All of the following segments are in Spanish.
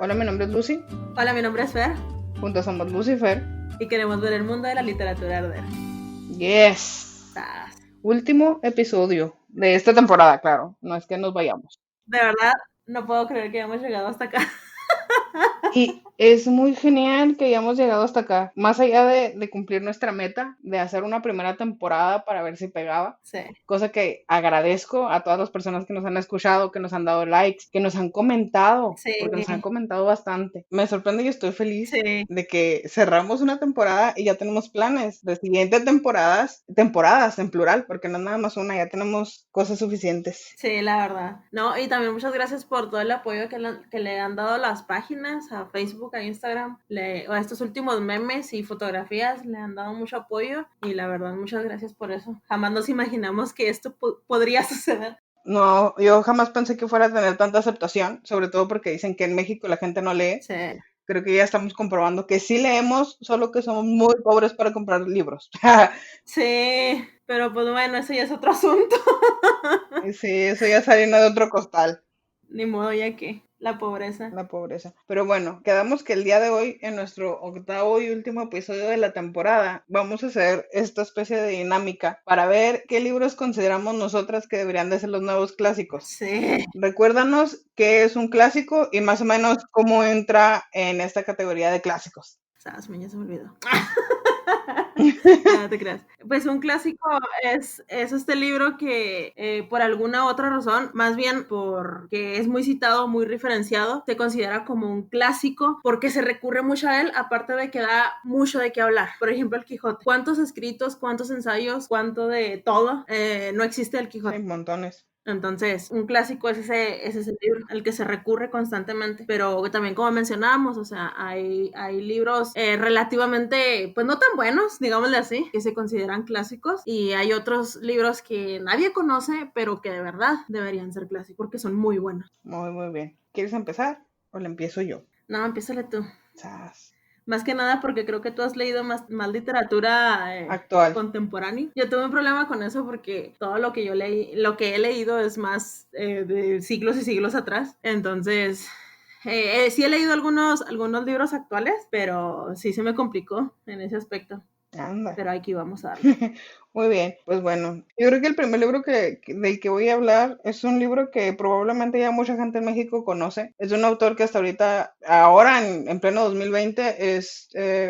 Hola, mi nombre es Lucy. Hola, mi nombre es Fer. Juntos somos Lucifer. Y queremos ver el mundo de la literatura arder. Yes. Sas. Último episodio de esta temporada, claro. No es que nos vayamos. De verdad, no puedo creer que hayamos llegado hasta acá. Y es muy genial que hayamos llegado hasta acá. Más allá de cumplir nuestra meta, de hacer una primera temporada para ver si pegaba. Sí. Cosa que agradezco a todas las personas que nos han escuchado, que nos han dado likes, que nos han comentado, Sí. porque nos han comentado bastante. Me sorprende y estoy feliz Sí. de que cerramos una temporada y ya tenemos planes de siguientes temporadas en plural, porque no es nada más una, ya tenemos cosas suficientes. Sí, la verdad. No, y también muchas gracias por todo el apoyo que le han dado las páginas, a Facebook, a Instagram, a estos últimos memes y fotografías, le han dado mucho apoyo y la verdad, muchas gracias por eso. Jamás nos imaginamos que esto podría suceder. No, yo jamás pensé que fuera a tener tanta aceptación, sobre todo porque dicen que en México la gente no lee. Sí. Creo que ya estamos comprobando que sí leemos, solo que somos muy pobres para comprar libros. Sí, pero pues bueno, eso ya es otro asunto. Sí, eso ya es harina de otro costal. Ni modo, ya que la pobreza. La pobreza. Pero bueno, quedamos que el día de hoy, en nuestro octavo y último episodio de la temporada, vamos a hacer esta especie de dinámica para ver qué libros consideramos nosotras que deberían de ser los nuevos clásicos. Sí. Recuérdanos qué es un clásico y más o menos cómo entra en esta categoría de clásicos. Sabes, ya se me olvidó. No te creas. Pues un clásico es este libro que por alguna otra razón, más bien porque es muy citado, muy referenciado, se considera como un clásico porque se recurre mucho a él, aparte de que da mucho de qué hablar. Por ejemplo, el Quijote. ¿Cuántos escritos, cuántos ensayos, cuánto de todo no existe el Quijote? Sí, montones. Entonces, un clásico es ese libro al que se recurre constantemente, pero también como mencionábamos, o sea, hay libros relativamente, pues no tan buenos, digámosle así, que se consideran clásicos, y hay otros libros que nadie conoce, pero que de verdad deberían ser clásicos, porque son muy buenos. Muy, muy bien. ¿Quieres empezar o le empiezo yo? No, empiézale tú. Chas. Más que nada porque creo que tú has leído más literatura Actual. contemporánea. Yo tuve un problema con eso porque todo lo que yo leí, lo que he leído es más de siglos y siglos atrás. Entonces, sí he leído algunos libros actuales, pero sí se me complicó en ese aspecto. Anda. Pero aquí vamos a darle. Muy bien, pues bueno, yo creo que el primer libro del que voy a hablar es un libro que probablemente ya mucha gente en México conoce. Es un autor que hasta ahorita, ahora en pleno 2020, es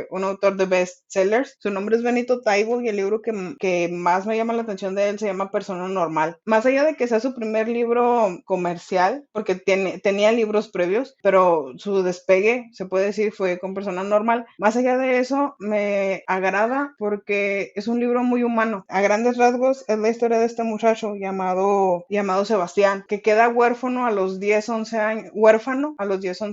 un autor de bestsellers. Su nombre es Benito Taibo y el libro que más me llama la atención de él se llama Persona Normal. Más allá de que sea su primer libro comercial, porque tenía libros previos, pero su despegue, se puede decir, fue con Persona Normal. Más allá de eso, me agrada porque es un libro muy humano. A grandes rasgos es la historia de este muchacho llamado Sebastián, que queda huérfano a los 10, 11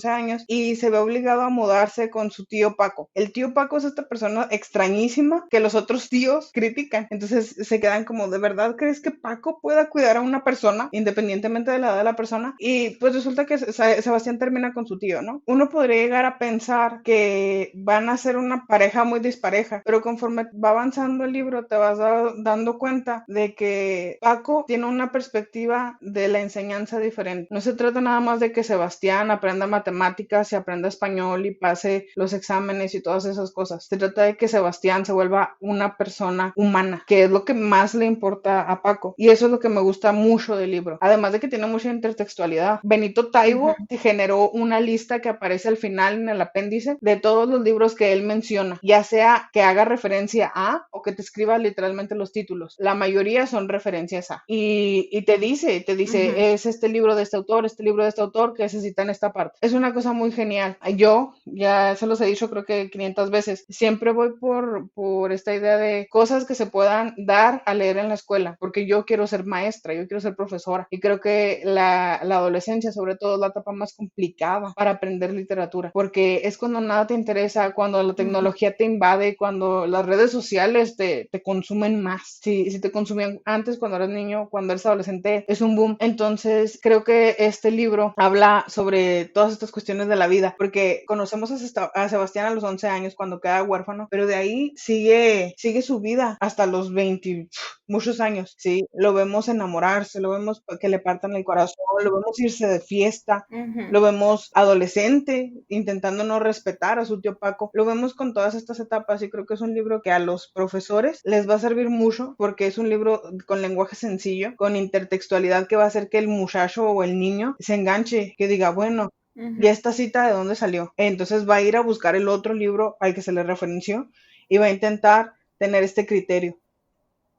años y se ve obligado a mudarse con su tío Paco. El tío Paco es esta persona extrañísima que los otros tíos critican. Entonces se quedan como, ¿de verdad crees que Paco pueda cuidar a una persona independientemente de la edad de la persona? Y pues resulta que Sebastián termina con su tío, ¿no? Uno podría llegar a pensar que van a ser una pareja muy dispareja, pero conforme va avanzando el libro te vas dando cuenta de que Paco tiene una perspectiva de la enseñanza diferente. No se trata nada más de que Sebastián aprenda matemáticas y aprenda español y pase los exámenes y todas esas cosas. Se trata de que Sebastián se vuelva una persona humana, que es lo que más le importa a Paco. Y eso es lo que me gusta mucho del libro. Además de que tiene mucha intertextualidad. Benito Taibo generó una lista que aparece al final en el apéndice de todos los libros que él menciona, ya sea que haga referencia a o que te escriba literalmente los títulos. La mayoría son referencias a. Y te dice, es este libro de este autor que se cita en esta parte. Es una cosa muy genial. Yo, ya se los he dicho creo que 500 veces, siempre voy por esta idea de cosas que se puedan dar a leer en la escuela, porque yo quiero ser maestra, yo quiero ser profesora, y creo que la adolescencia, sobre todo, es la etapa más complicada para aprender literatura, porque es cuando nada te interesa, cuando la tecnología te invade, cuando las redes sociales te consumen más. Si te consumían antes cuando eras niño, cuando eres adolescente, es un boom. Entonces creo que este libro habla sobre todas estas cuestiones de la vida, porque conocemos a Sebastián a los 11 años cuando queda huérfano, pero de ahí sigue su vida hasta los 20, muchos años, ¿sí? Lo vemos enamorarse, lo vemos que le partan el corazón, lo vemos irse de fiesta, lo vemos adolescente, intentando no respetar a su tío Paco, lo vemos con todas estas etapas y creo que es un libro que a los profesores les va a servir mucho porque es un libro con lenguaje sencillo, con intertextualidad que va a hacer que el muchacho o el niño se enganche, que diga, bueno, ¿y esta cita de dónde salió? Entonces va a ir a buscar el otro libro al que se le referenció y va a intentar tener este criterio.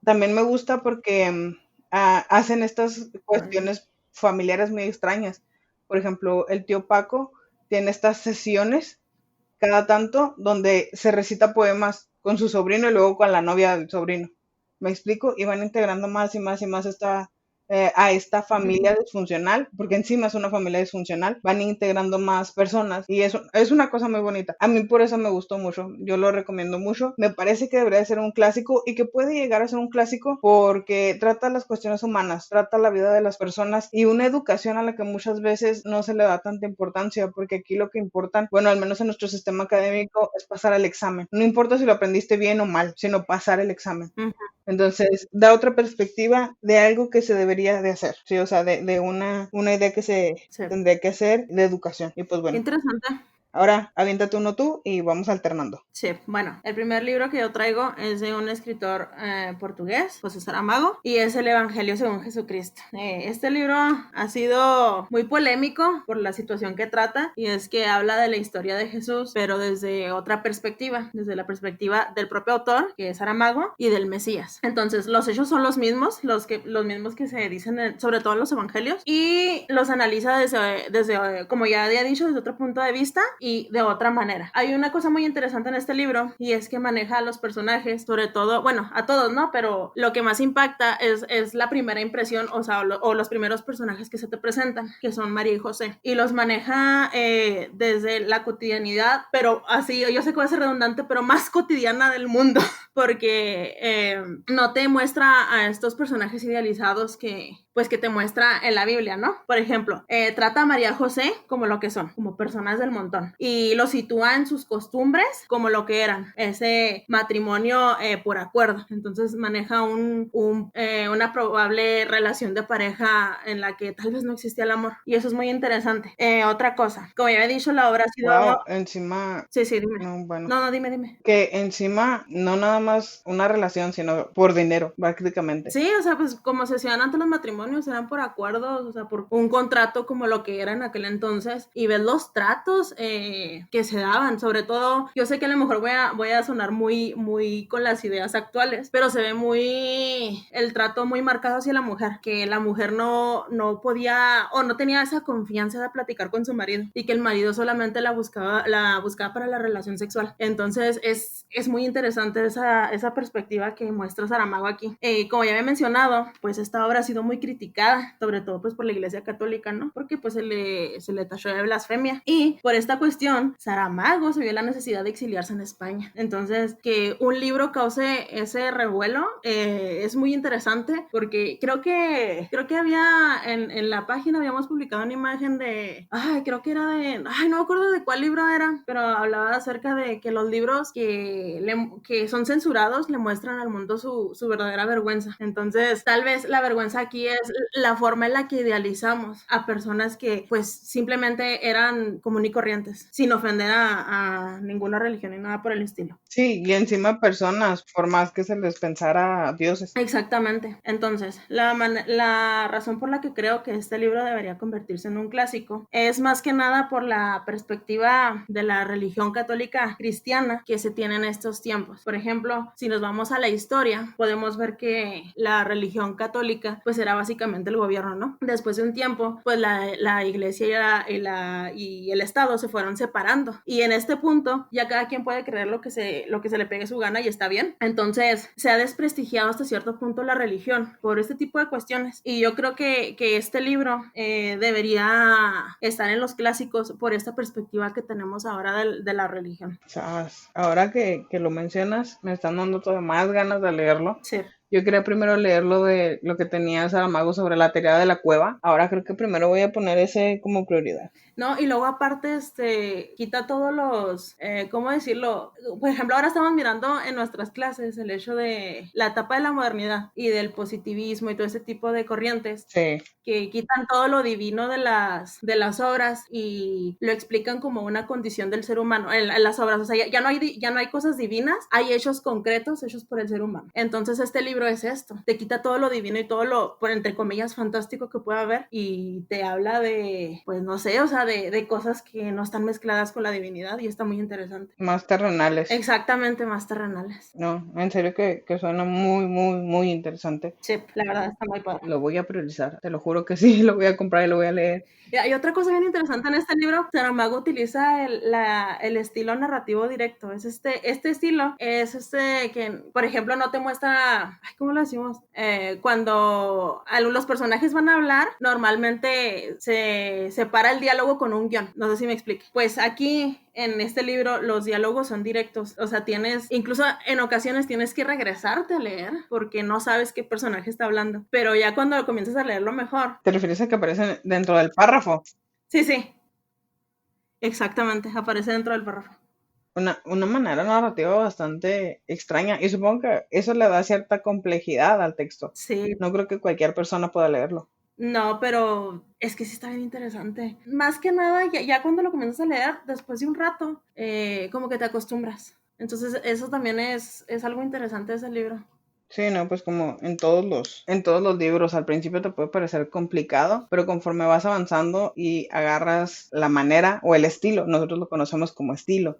También me gusta porque hacen estas cuestiones familiares muy extrañas. Por ejemplo, el tío Paco tiene estas sesiones cada tanto donde se recita poemas con su sobrino y luego con la novia del sobrino. ¿Me explico? Y van integrando más y más y más a esta familia disfuncional, porque encima es una familia disfuncional, van integrando más personas y eso es una cosa muy bonita. A mí por eso me gustó mucho, yo lo recomiendo mucho. Me parece que debería ser un clásico y que puede llegar a ser un clásico porque trata las cuestiones humanas, trata la vida de las personas y una educación a la que muchas veces no se le da tanta importancia, porque aquí lo que importa, bueno, al menos en nuestro sistema académico, es pasar el examen. No importa si lo aprendiste bien o mal, sino pasar el examen. Entonces, da otra perspectiva de algo que se debería de hacer, ¿sí? O sea, de una idea que se tendría que hacer de educación. Y pues bueno. Interesante. Ahora, aviéntate uno tú y vamos alternando. Sí, bueno, el primer libro que yo traigo es de un escritor portugués, José Saramago, y es El Evangelio según Jesucristo. Este libro ha sido muy polémico por la situación que trata, y es que habla de la historia de Jesús, pero desde otra perspectiva, desde la perspectiva del propio autor, que es Saramago, y del Mesías. Entonces, los hechos son los mismos, los mismos que se dicen sobre todo en los evangelios, y los analiza desde, como ya había dicho, desde otro punto de vista y de otra manera. Hay una cosa muy interesante en este libro y es que maneja a los personajes, sobre todo, bueno, a todos, ¿no? Pero lo que más impacta es la primera impresión, o sea, o los primeros personajes que se te presentan, que son María y José. Y los maneja desde la cotidianidad, pero así, yo sé que va a ser redundante, pero más cotidiana del mundo, porque no te muestra a estos personajes idealizados que te muestra en la Biblia, ¿no? Por ejemplo, trata a María y José como lo que son, como personas del montón, y lo sitúa en sus costumbres como lo que eran, ese matrimonio por acuerdo. Entonces maneja una probable relación de pareja en la que tal vez no existía el amor, y eso es muy interesante. Otra cosa, como ya he dicho, la obra ha sido... Wow, encima... Sí, dime. No, bueno. No, dime. Que encima no nada más una relación, sino por dinero, prácticamente. Sí, o sea, pues como se hacían antes los matrimonios, eran por acuerdos, o sea, por un contrato como lo que era en aquel entonces, y ves los tratos que se daban, sobre todo, yo sé que a lo mejor voy a sonar muy con las ideas actuales, pero se ve muy el trato muy marcado hacia la mujer, que la mujer no podía o no tenía esa confianza de platicar con su marido, y que el marido solamente la buscaba para la relación sexual. Entonces es muy interesante esa perspectiva que muestra Saramago aquí. Como ya había mencionado, pues esta obra ha sido muy criticada, sobre todo pues por la Iglesia Católica, ¿no? Porque pues se le tachó de blasfemia, y por esta cuestión Saramago se vio la necesidad de exiliarse en España. Entonces, que un libro cause ese revuelo es muy interesante, porque creo que había en la página habíamos publicado una imagen de, creo que era no me acuerdo de cuál libro era, pero hablaba acerca de que los libros que son censurados le muestran al mundo su verdadera vergüenza. Entonces, tal vez la vergüenza aquí es la forma en la que idealizamos a personas que pues simplemente eran común y corrientes, sin ofender a ninguna religión ni nada por el estilo. Sí, y encima personas, por más que se les pensara dioses. Exactamente. Entonces, la razón por la que creo que este libro debería convertirse en un clásico es más que nada por la perspectiva de la religión católica cristiana que se tiene en estos tiempos. Por ejemplo, si nos vamos a la historia, podemos ver que la religión católica pues era básicamente el gobierno, ¿no? Después de un tiempo, pues la iglesia y el Estado se fueron separando, y en este punto ya cada quien puede creer lo que se le pegue su gana y está bien. Entonces se ha desprestigiado hasta cierto punto la religión por este tipo de cuestiones, y yo creo que este libro debería estar en los clásicos por esta perspectiva que tenemos ahora de la religión. Ahora que lo mencionas, me están dando todavía más ganas de leerlo. Sí. Yo quería primero leer lo de lo que tenía Saramago sobre la teoría de la cueva. Ahora creo que primero voy a poner ese como prioridad. No, y luego aparte, quita todos los, ¿cómo decirlo? Por ejemplo, ahora estamos mirando en nuestras clases el hecho de la etapa de la modernidad y del positivismo y todo ese tipo de corrientes. Sí. Que quitan todo lo divino de las obras y lo explican como una condición del ser humano en las obras. O sea, ya no hay cosas divinas, hay hechos concretos hechos por el ser humano. Entonces este libro es esto, te quita todo lo divino y todo lo, por entre comillas, fantástico que pueda haber y te habla de, pues no sé, o sea, de cosas que no están mezcladas con la divinidad y está muy interesante. Más terrenales. Exactamente, más terrenales. No, en serio que suena muy, muy, muy interesante. Sí, la verdad está muy padre. Lo voy a priorizar, te lo juro que sí, lo voy a comprar y lo voy a leer. Y hay otra cosa bien interesante en este libro, Saramago utiliza el estilo narrativo directo. Es este estilo es que, por ejemplo, no te muestra, ¿cómo lo decimos? Cuando los personajes van a hablar, normalmente se separa el diálogo con un guión. No sé si me explique. Pues aquí en este libro los diálogos son directos, o sea, incluso en ocasiones tienes que regresarte a leer porque no sabes qué personaje está hablando, pero ya cuando comienzas a leerlo mejor. ¿Te refieres a que aparecen dentro del párrafo? Sí, exactamente, aparece dentro del párrafo. Una manera narrativa bastante extraña y supongo que eso le da cierta complejidad al texto. Sí. No creo que cualquier persona pueda leerlo. No, pero es que sí está bien interesante. Más que nada, ya cuando lo comienzas a leer, después de un rato, como que te acostumbras. Entonces, eso también es algo interesante de ese libro. Sí, no, pues como en todos los libros, al principio te puede parecer complicado, pero conforme vas avanzando y agarras la manera o el estilo, nosotros lo conocemos como estilo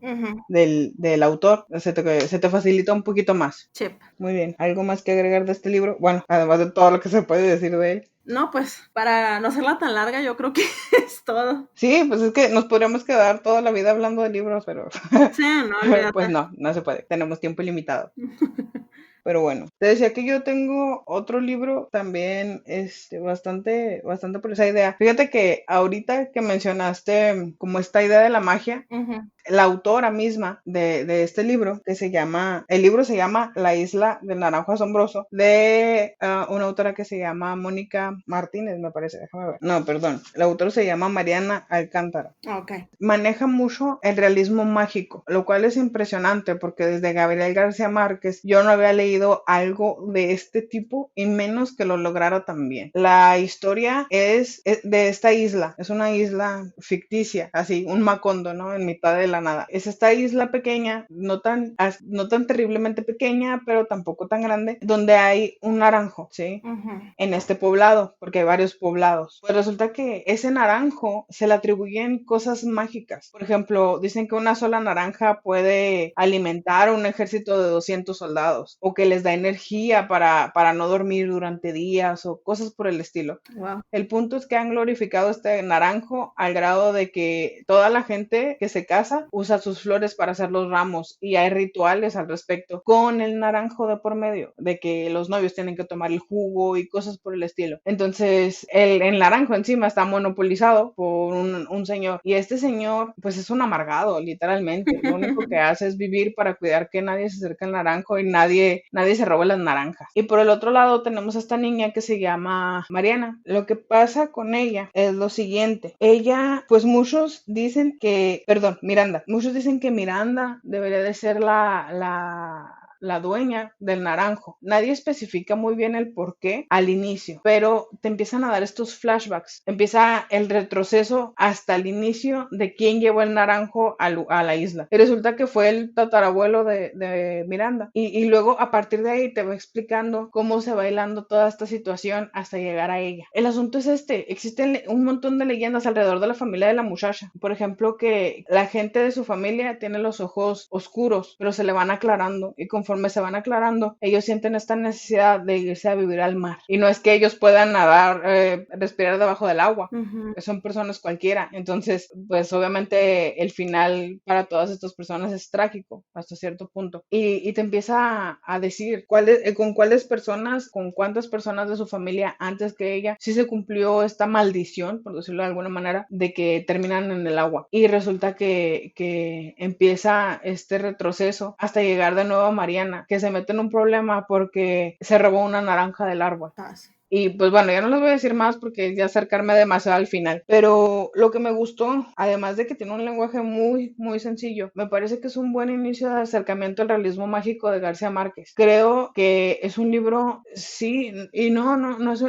del autor, se te facilita un poquito más. Chip. Muy bien. ¿Algo más que agregar de este libro? Bueno, además de todo lo que se puede decir de él. No, pues para no hacerla tan larga, yo creo que es todo. Sí, pues es que nos podríamos quedar toda la vida hablando de libros, pero Sí, no, olvídate. pues no se puede. Tenemos tiempo ilimitado. Pero bueno, te decía que yo tengo otro libro también, bastante por esa idea. Fíjate que ahorita que mencionaste como esta idea de la magia, la autora misma de este libro, el libro se llama La isla del naranjo asombroso, de una autora que se llama Mónica Martínez, me parece, déjame ver. No, perdón, la autora se llama Mariana Alcántara. Okay. Maneja mucho el realismo mágico, lo cual es impresionante porque desde Gabriel García Márquez yo no había leído algo de este tipo y menos que lo lograra también. La historia es de esta isla, es una isla ficticia, así, un Macondo, ¿no? En mitad de la nada. Es esta isla pequeña, no tan terriblemente pequeña, pero tampoco tan grande, donde hay un naranjo, ¿sí? En este poblado, porque hay varios poblados. Pues resulta que ese naranjo se le atribuyen cosas mágicas. Por ejemplo, dicen que una sola naranja puede alimentar un ejército de 200 soldados, o que les da energía para no dormir durante días, o cosas por el estilo. Wow. El punto es que han glorificado este naranjo al grado de que toda la gente que se casa usa sus flores para hacer los ramos y hay rituales al respecto con el naranjo de por medio, de que los novios tienen que tomar el jugo y cosas por el estilo. Entonces el naranjo encima está monopolizado por un señor y este señor pues es un amargado literalmente. Lo único que hace es vivir para cuidar que nadie se acerque al naranjo y nadie se robe las naranjas. Y por el otro lado tenemos a esta niña que se llama Mariana. Lo que pasa con ella es lo siguiente. Ella, pues muchos dicen que Miranda debería de ser la dueña del naranjo. Nadie especifica muy bien el por qué al inicio, pero te empiezan a dar estos flashbacks. Empieza el retroceso hasta el inicio de quién llevó el naranjo a la isla. Y resulta que fue el tatarabuelo de Miranda. Y luego a partir de ahí te va explicando cómo se va hilando toda esta situación hasta llegar a ella. El asunto es existen un montón de leyendas alrededor de la familia de la muchacha. Por ejemplo, que la gente de su familia tiene los ojos oscuros, pero se le van aclarando y conforme se van aclarando, ellos sienten esta necesidad de irse a vivir al mar. Y no es que ellos puedan nadar, respirar debajo del agua. Son personas cualquiera. Entonces, pues obviamente el final para todas estas personas es trágico hasta cierto punto. Y te empieza a decir con cuántas personas de su familia antes que ella sí se cumplió esta maldición, por decirlo de alguna manera, de que terminan en el agua. Y resulta que empieza este retroceso hasta llegar de nuevo a Mariana, mañana que se mete en un problema porque se robó una naranja del árbol. Ah, sí. Y pues bueno, ya no les voy a decir más porque ya acercarme demasiado al final. Pero lo que me gustó, además de que tiene un lenguaje muy, muy sencillo, me parece que es un buen inicio de acercamiento al realismo mágico de García Márquez. Creo que es un libro, sí, y no es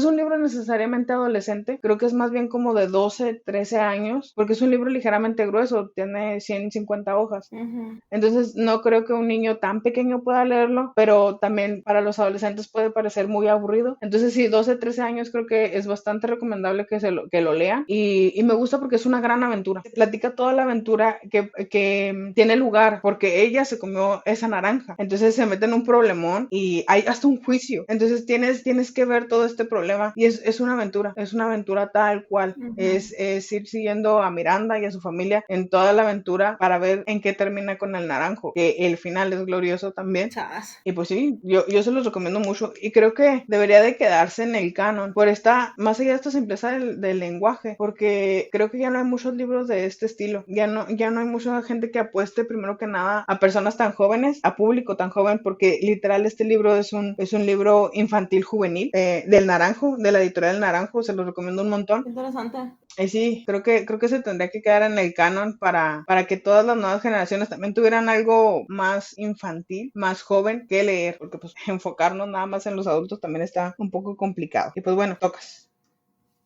un libro necesariamente adolescente. Creo que es más bien como de 12, 13 años, porque es un libro ligeramente grueso, tiene 150 hojas. Ujú. Entonces, no creo que un niño tan pequeño pueda leerlo, pero también para los adolescentes puede parecer muy aburrido. Entonces, sí, 12, 13 años creo que es bastante recomendable que lo lean. Y me gusta porque es una gran aventura. Platica toda la aventura que tiene lugar porque ella se comió esa naranja. Entonces se mete en un problemón y hay hasta un juicio. Entonces tienes que ver todo este problema y es una aventura tal cual. Ujú. Es ir siguiendo a Miranda y a su familia en toda la aventura para ver en qué termina con el naranjo, que el final es glorioso también. Chas. Y pues sí, yo se los recomiendo mucho y creo que debería de quedarse en el canon por más allá de esta simpleza del lenguaje, porque creo que ya no hay muchos libros de este estilo, ya no hay mucha gente que apueste primero que nada a personas tan jóvenes, a público tan joven, porque literal este libro es un libro infantil juvenil del Naranjo, de la editorial del Naranjo, se los recomiendo un montón. Interesante. Y sí, creo que se tendría que quedar en el canon para que todas las nuevas generaciones también tuvieran algo más infantil, más joven que leer, porque pues enfocarnos nada más en los adultos también está un poco complicado. Y pues bueno, tocas.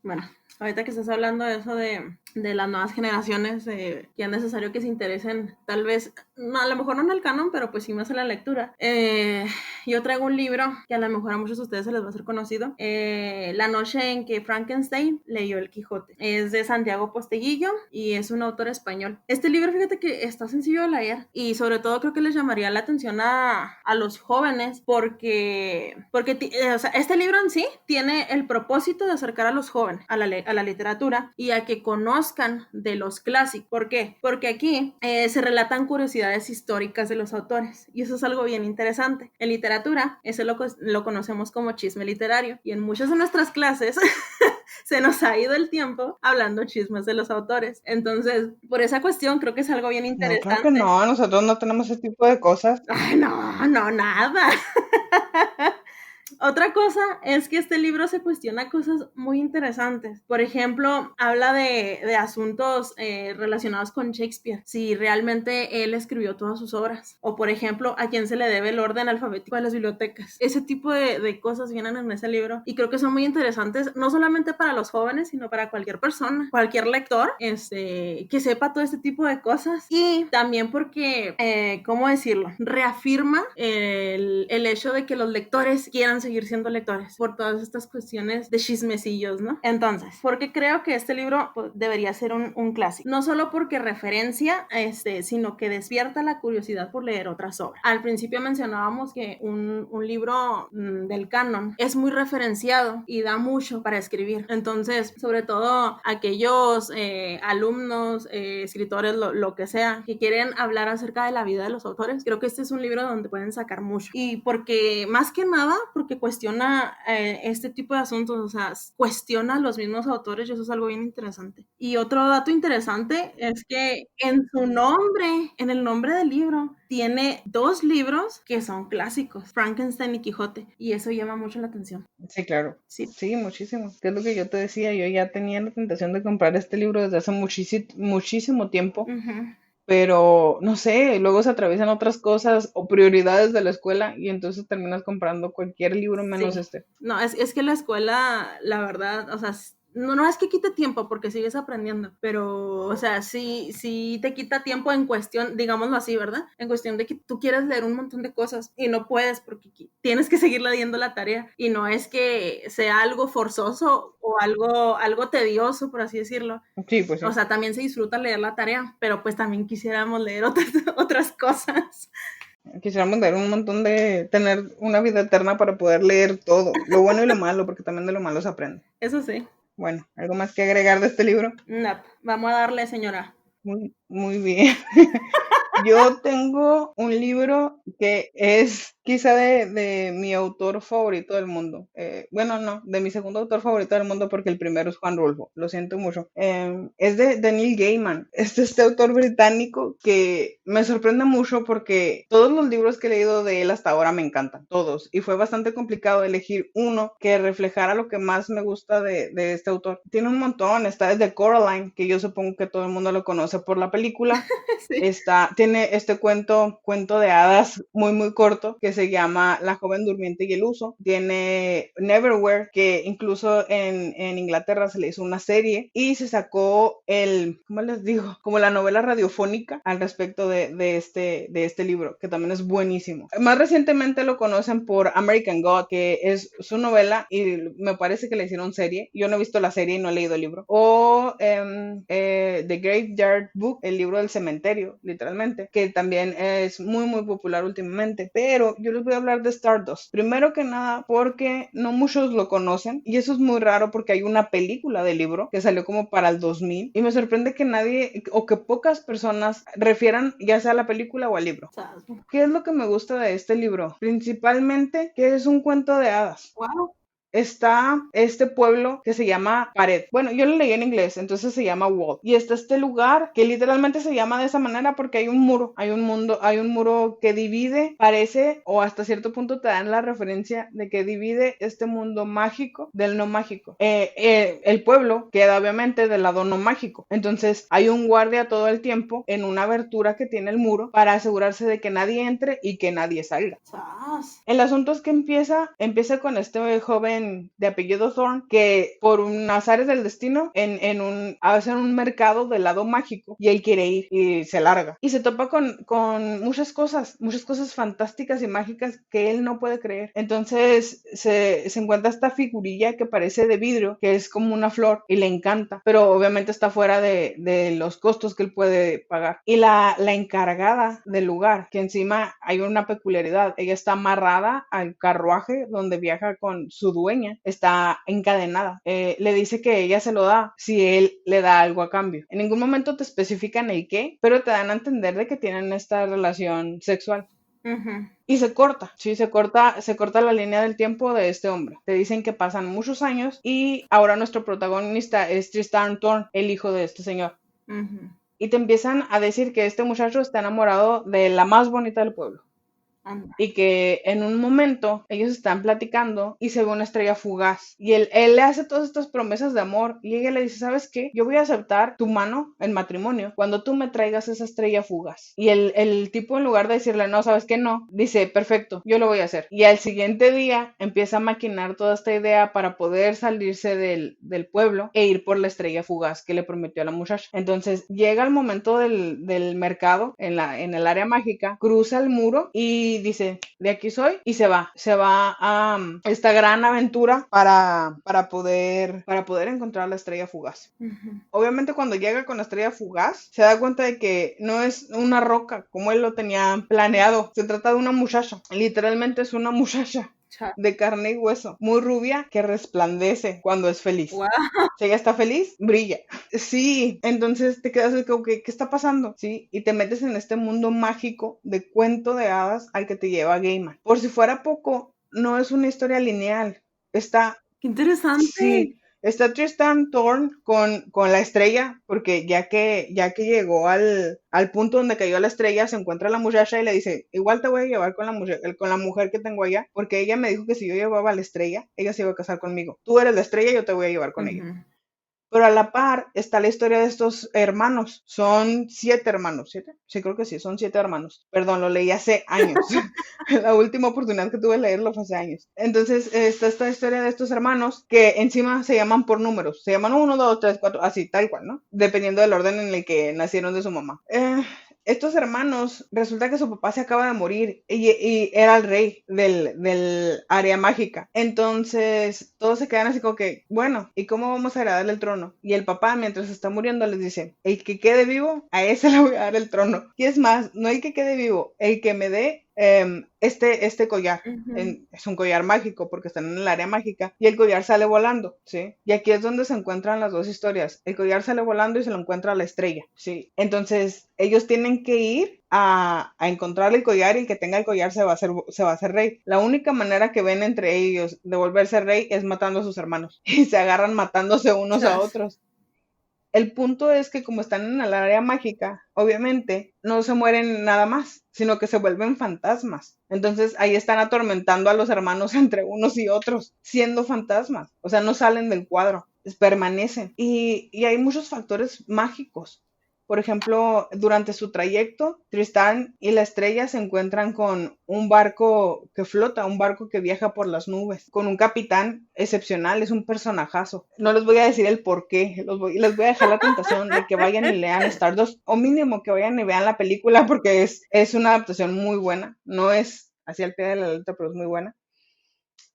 Bueno, ahorita que estás hablando de eso de las nuevas generaciones, que es necesario que se interesen, tal vez, no, a lo mejor no en el canon, pero pues sí más en la lectura. Yo traigo un libro que a lo mejor a muchos de ustedes se les va a hacer conocido, La noche en que Frankenstein leyó el Quijote. Es de Santiago Posteguillo y es un autor español. Este libro, fíjate que está sencillo de leer y sobre todo creo que les llamaría la atención a los jóvenes porque o sea, este libro en sí tiene el propósito de acercar a los jóvenes a la literatura y a que conozcan de los clásicos. ¿Por qué? Porque aquí se relatan curiosidades históricas de los autores y eso es algo bien interesante. En literatura, eso lo conocemos como chisme literario y en muchas de nuestras clases se nos ha ido el tiempo hablando chismes de los autores. Entonces, por esa cuestión creo que es algo bien No, claro que interesante. no, nosotros no tenemos ese tipo de cosas. Ay, no, nada. Otra cosa es que este libro se cuestiona cosas muy interesantes. Por ejemplo, habla de asuntos relacionados con Shakespeare, si realmente él escribió todas sus obras. O, por ejemplo, a quién se le debe el orden alfabético de las bibliotecas. Ese tipo de cosas vienen en ese libro y creo que son muy interesantes, no solamente para los jóvenes, sino para cualquier persona, cualquier lector, que sepa todo este tipo de cosas. Y también porque, ¿cómo decirlo? Reafirma el hecho de que los lectores quieran seguir siendo lectores por todas estas cuestiones de chismecillos, ¿no? Entonces, porque creo que este libro pues, debería ser un clásico, no solo porque referencia sino que despierta la curiosidad por leer otras obras. Al principio mencionábamos que un libro del canon es muy referenciado y da mucho para escribir, entonces sobre todo aquellos alumnos, escritores, lo que sea, que quieren hablar acerca de la vida de los autores, creo que este es un libro donde pueden sacar mucho y porque más que nada porque cuestiona este tipo de asuntos, o sea, cuestiona a los mismos autores y eso es algo bien interesante. Y otro dato interesante es que en su nombre, en el nombre del libro, tiene 2 libros que son clásicos, Frankenstein y Quijote, y eso llama mucho la atención. Sí, claro. Sí. Sí, muchísimo. Que es lo que yo te decía, yo ya tenía la tentación de comprar este libro desde hace muchísimo tiempo. Uh-huh. Pero no sé, luego se atraviesan otras cosas o prioridades de la escuela y entonces terminas comprando cualquier libro menos Sí. este. No, es que la escuela, la verdad, o sea, no es que quite tiempo porque sigues aprendiendo, pero, o sea, sí te quita tiempo en cuestión, digámoslo así, ¿verdad? En cuestión de que tú quieres leer un montón de cosas y no puedes porque tienes que seguir leyendo la tarea y no es que sea algo forzoso o algo tedioso, por así decirlo. Sí, pues sí. O sea, también se disfruta leer la tarea, pero pues también quisiéramos leer otras cosas. Quisiéramos leer un montón tener una vida eterna para poder leer todo, lo bueno y lo malo, porque también de lo malo se aprende. Eso sí. Bueno, ¿algo más que agregar de este libro? No, vamos a darle, señora. Muy bien. Yo tengo un libro que es quizá de mi autor favorito del mundo. Bueno, no, de mi segundo autor favorito del mundo porque el primero es Juan Rulfo. Lo siento mucho. Es de Neil Gaiman. Es este autor británico que me sorprende mucho porque todos los libros que he leído de él hasta ahora me encantan. Todos. Y fue bastante complicado elegir uno que reflejara lo que más me gusta de este autor. Tiene un montón. Está desde Coraline, que yo supongo que todo el mundo lo conoce por la película. Sí. Tiene este cuento de hadas muy corto que se llama La joven durmiente y el uso. Tiene Neverwhere, que incluso en Inglaterra se le hizo una serie y se sacó ¿cómo les digo? Como la novela radiofónica al respecto de este libro, que también es buenísimo. Más recientemente lo conocen por American God, que es su novela y me parece que le hicieron serie. Yo no he visto la serie y no he leído el libro. O The Graveyard Book, el libro del cementerio, literalmente, que también es muy popular últimamente. Pero yo les voy a hablar de Stardust. Primero que nada, porque no muchos lo conocen y eso es muy raro porque hay una película del libro que salió como para el 2000 y me sorprende que nadie o que pocas personas refieran ya sea a la película o al libro. ¿Qué es lo que me gusta de este libro? Principalmente que es un cuento de hadas. Wow. Está este pueblo que se llama Pared. Bueno, yo lo leí en inglés, entonces se llama Wall. Y está este lugar que literalmente se llama de esa manera porque hay un muro, hay un muro que divide, parece, o hasta cierto punto te dan la referencia de que divide este mundo mágico del no mágico. El pueblo queda obviamente del lado no mágico. Entonces hay un guardia todo el tiempo en una abertura que tiene el muro para asegurarse de que nadie entre y que nadie salga. El asunto es que empieza con este joven de apellido Thorne que por un azares del destino hacen un mercado del lado mágico y él quiere ir y se larga y se topa con muchas cosas fantásticas y mágicas que él no puede creer. Entonces se encuentra esta figurilla que parece de vidrio, que es como una flor y le encanta, pero obviamente está fuera de los costos que él puede pagar. Y la encargada del lugar, que encima hay una peculiaridad, ella está amarrada al carruaje donde viaja con su dueña, está encadenada. Le dice que ella se lo da si él le da algo a cambio. En ningún momento te especifican el qué, pero te dan a entender de que tienen esta relación sexual. Y se corta, sí, se corta la línea del tiempo de este hombre. Te dicen que pasan muchos años y ahora nuestro protagonista es Tristan Thorne, el hijo de este señor. Y te empiezan a decir que este muchacho está enamorado de la más bonita del pueblo. Y que en un momento ellos están platicando y se ve una estrella fugaz y él le hace todas estas promesas de amor y ella le dice, ¿sabes qué? Yo voy a aceptar tu mano en matrimonio cuando tú me traigas esa estrella fugaz. Y el tipo, en lugar de decirle no, ¿sabes qué? No, dice, perfecto, yo lo voy a hacer. Y al siguiente día empieza a maquinar toda esta idea para poder salirse del pueblo e ir por la estrella fugaz que le prometió a la muchacha. Entonces llega el momento del mercado en el área mágica, cruza el muro y dice, de aquí soy, y se va a esta gran aventura para poder encontrar la estrella fugaz. Obviamente cuando llega con la estrella fugaz se da cuenta de que no es una roca como él lo tenía planeado, se trata de una muchacha, literalmente es una muchacha de carne y hueso, muy rubia, que resplandece cuando es feliz. Wow. Si ella está feliz, brilla. Sí, entonces te quedas como que, ¿qué está pasando? Sí, y te metes en este mundo mágico de cuento de hadas al que te lleva Gaiman. Por si fuera poco, no es una historia lineal. Está... ¡Qué interesante! Sí, está Tristan Thorne con la estrella, porque ya que llegó al punto donde cayó la estrella, se encuentra la muchacha y le dice, igual te voy a llevar con la mujer que tengo allá, porque ella me dijo que si yo llevaba a la estrella, ella se iba a casar conmigo. Tú eres la estrella, yo te voy a llevar con ella. Pero a la par está la historia de estos hermanos. Son 7 hermanos. ¿7? Sí, creo que sí, son 7 hermanos. Perdón, lo leí hace años. La última oportunidad que tuve de leerlo fue hace años. Entonces, está esta historia de estos hermanos que encima se llaman por números. Se llaman 1, 2, 3, 4, así, tal cual, ¿no? Dependiendo del orden en el que nacieron de su mamá. Estos hermanos, resulta que su papá se acaba de morir y era el rey del área mágica. Entonces, todos se quedan así como que, bueno, ¿y cómo vamos a heredarle el trono? Y el papá, mientras está muriendo, les dice, el que quede vivo, a ese le voy a dar el trono. Y es más, no el que quede vivo, el que me dé este collar. Ujú. Es un collar mágico porque están en el área mágica y el collar sale volando, ¿sí? Y aquí es donde se encuentran las dos historias. El collar sale volando y se lo encuentra la estrella, ¿sí? Entonces ellos tienen que ir a encontrar el collar y el que tenga el collar se va a hacer rey. La única manera que ven entre ellos de volverse rey es matando a sus hermanos y se agarran matándose unos a Chas. otros. El punto es que como están en el área mágica, obviamente no se mueren nada más, sino que se vuelven fantasmas. Entonces ahí están atormentando a los hermanos entre unos y otros, siendo fantasmas. O sea, no salen del cuadro, permanecen. Y hay muchos factores mágicos. Por ejemplo, durante su trayecto, Tristán y la estrella se encuentran con un barco que flota, un barco que viaja por las nubes, con un capitán excepcional, es un personajazo. No les voy a decir el por qué, les voy a dejar la tentación de que vayan y lean Stardust, o mínimo que vayan y vean la película, porque es una adaptación muy buena. No es así al pie de la letra, pero es muy buena.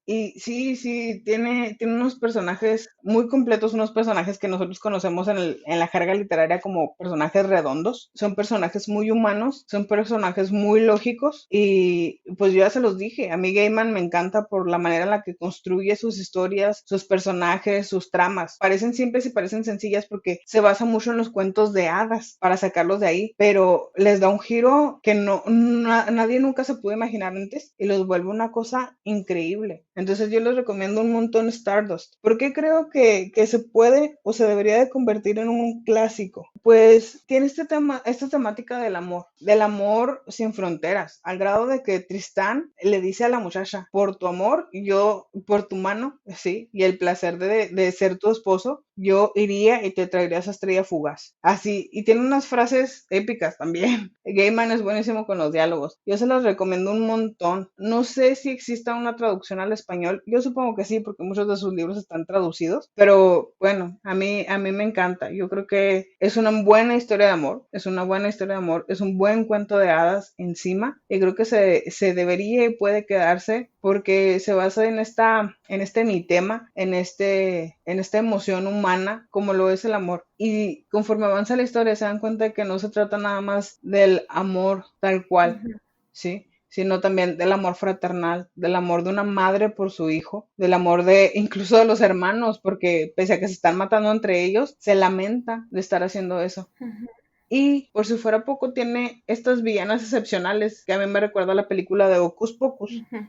Y sí, sí, tiene unos personajes muy completos, unos personajes que nosotros conocemos en la jerga literaria como personajes redondos. Son personajes muy humanos, son personajes muy lógicos y pues yo ya se los dije, a mí Gaiman me encanta por la manera en la que construye sus historias, sus personajes, sus tramas. Parecen simples y parecen sencillas porque se basa mucho en los cuentos de hadas para sacarlos de ahí, pero les da un giro que nadie nunca se pudo imaginar antes y los vuelve una cosa increíble. Entonces yo les recomiendo un montón Stardust. ¿Por qué creo que se puede o se debería de convertir en un clásico? Pues tiene este tema, esta temática del amor sin fronteras, al grado de que Tristán le dice a la muchacha, por tu amor, yo, por tu mano, sí, y el placer de ser tu esposo, yo iría y te traería esa estrella fugaz. Así, y tiene unas frases épicas también. Gaiman es buenísimo con los diálogos. Yo se los recomiendo un montón. No sé si exista una traducción al español. Yo supongo que sí, porque muchos de sus libros están traducidos. Pero bueno, a mí me encanta. Yo creo que es una buena historia de amor. Es una buena historia de amor. Es un buen cuento de hadas encima. Y creo que se debería y puede quedarse porque se basa en este mi tema, en esta emoción humana como lo es el amor. Y conforme avanza la historia se dan cuenta de que no se trata nada más del amor tal cual, Ujú. ¿sí? Sino también del amor fraternal, del amor de una madre por su hijo, del amor de incluso de los hermanos, porque pese a que se están matando entre ellos, se lamenta de estar haciendo eso. Ujú. Y por si fuera poco, tiene estas villanas excepcionales que a mí me recuerda a la película de Hocus Pocus, Ujú.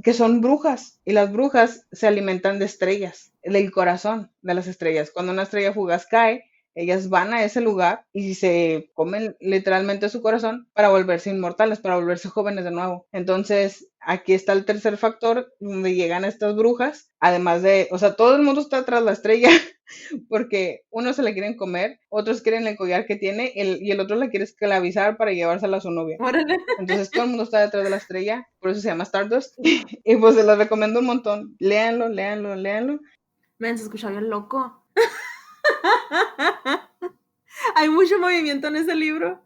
que son brujas y las brujas se alimentan de estrellas, del corazón de las estrellas. Cuando una estrella fugaz cae, ellas van a ese lugar y se comen literalmente su corazón para volverse inmortales, para volverse jóvenes de nuevo. Entonces, aquí está el tercer factor donde llegan estas brujas, además de, o sea, todo el mundo está tras la estrella porque unos se la quieren comer, otros quieren el collar que tiene y el otro la quiere esclavizar para llevársela a su novia. Órale. Entonces todo el mundo está detrás de la estrella, por eso se llama Stardust. Y pues se los recomiendo un montón. Léanlo, léanlo, léanlo. Men, se escucha bien loco. Hay mucho movimiento en ese libro.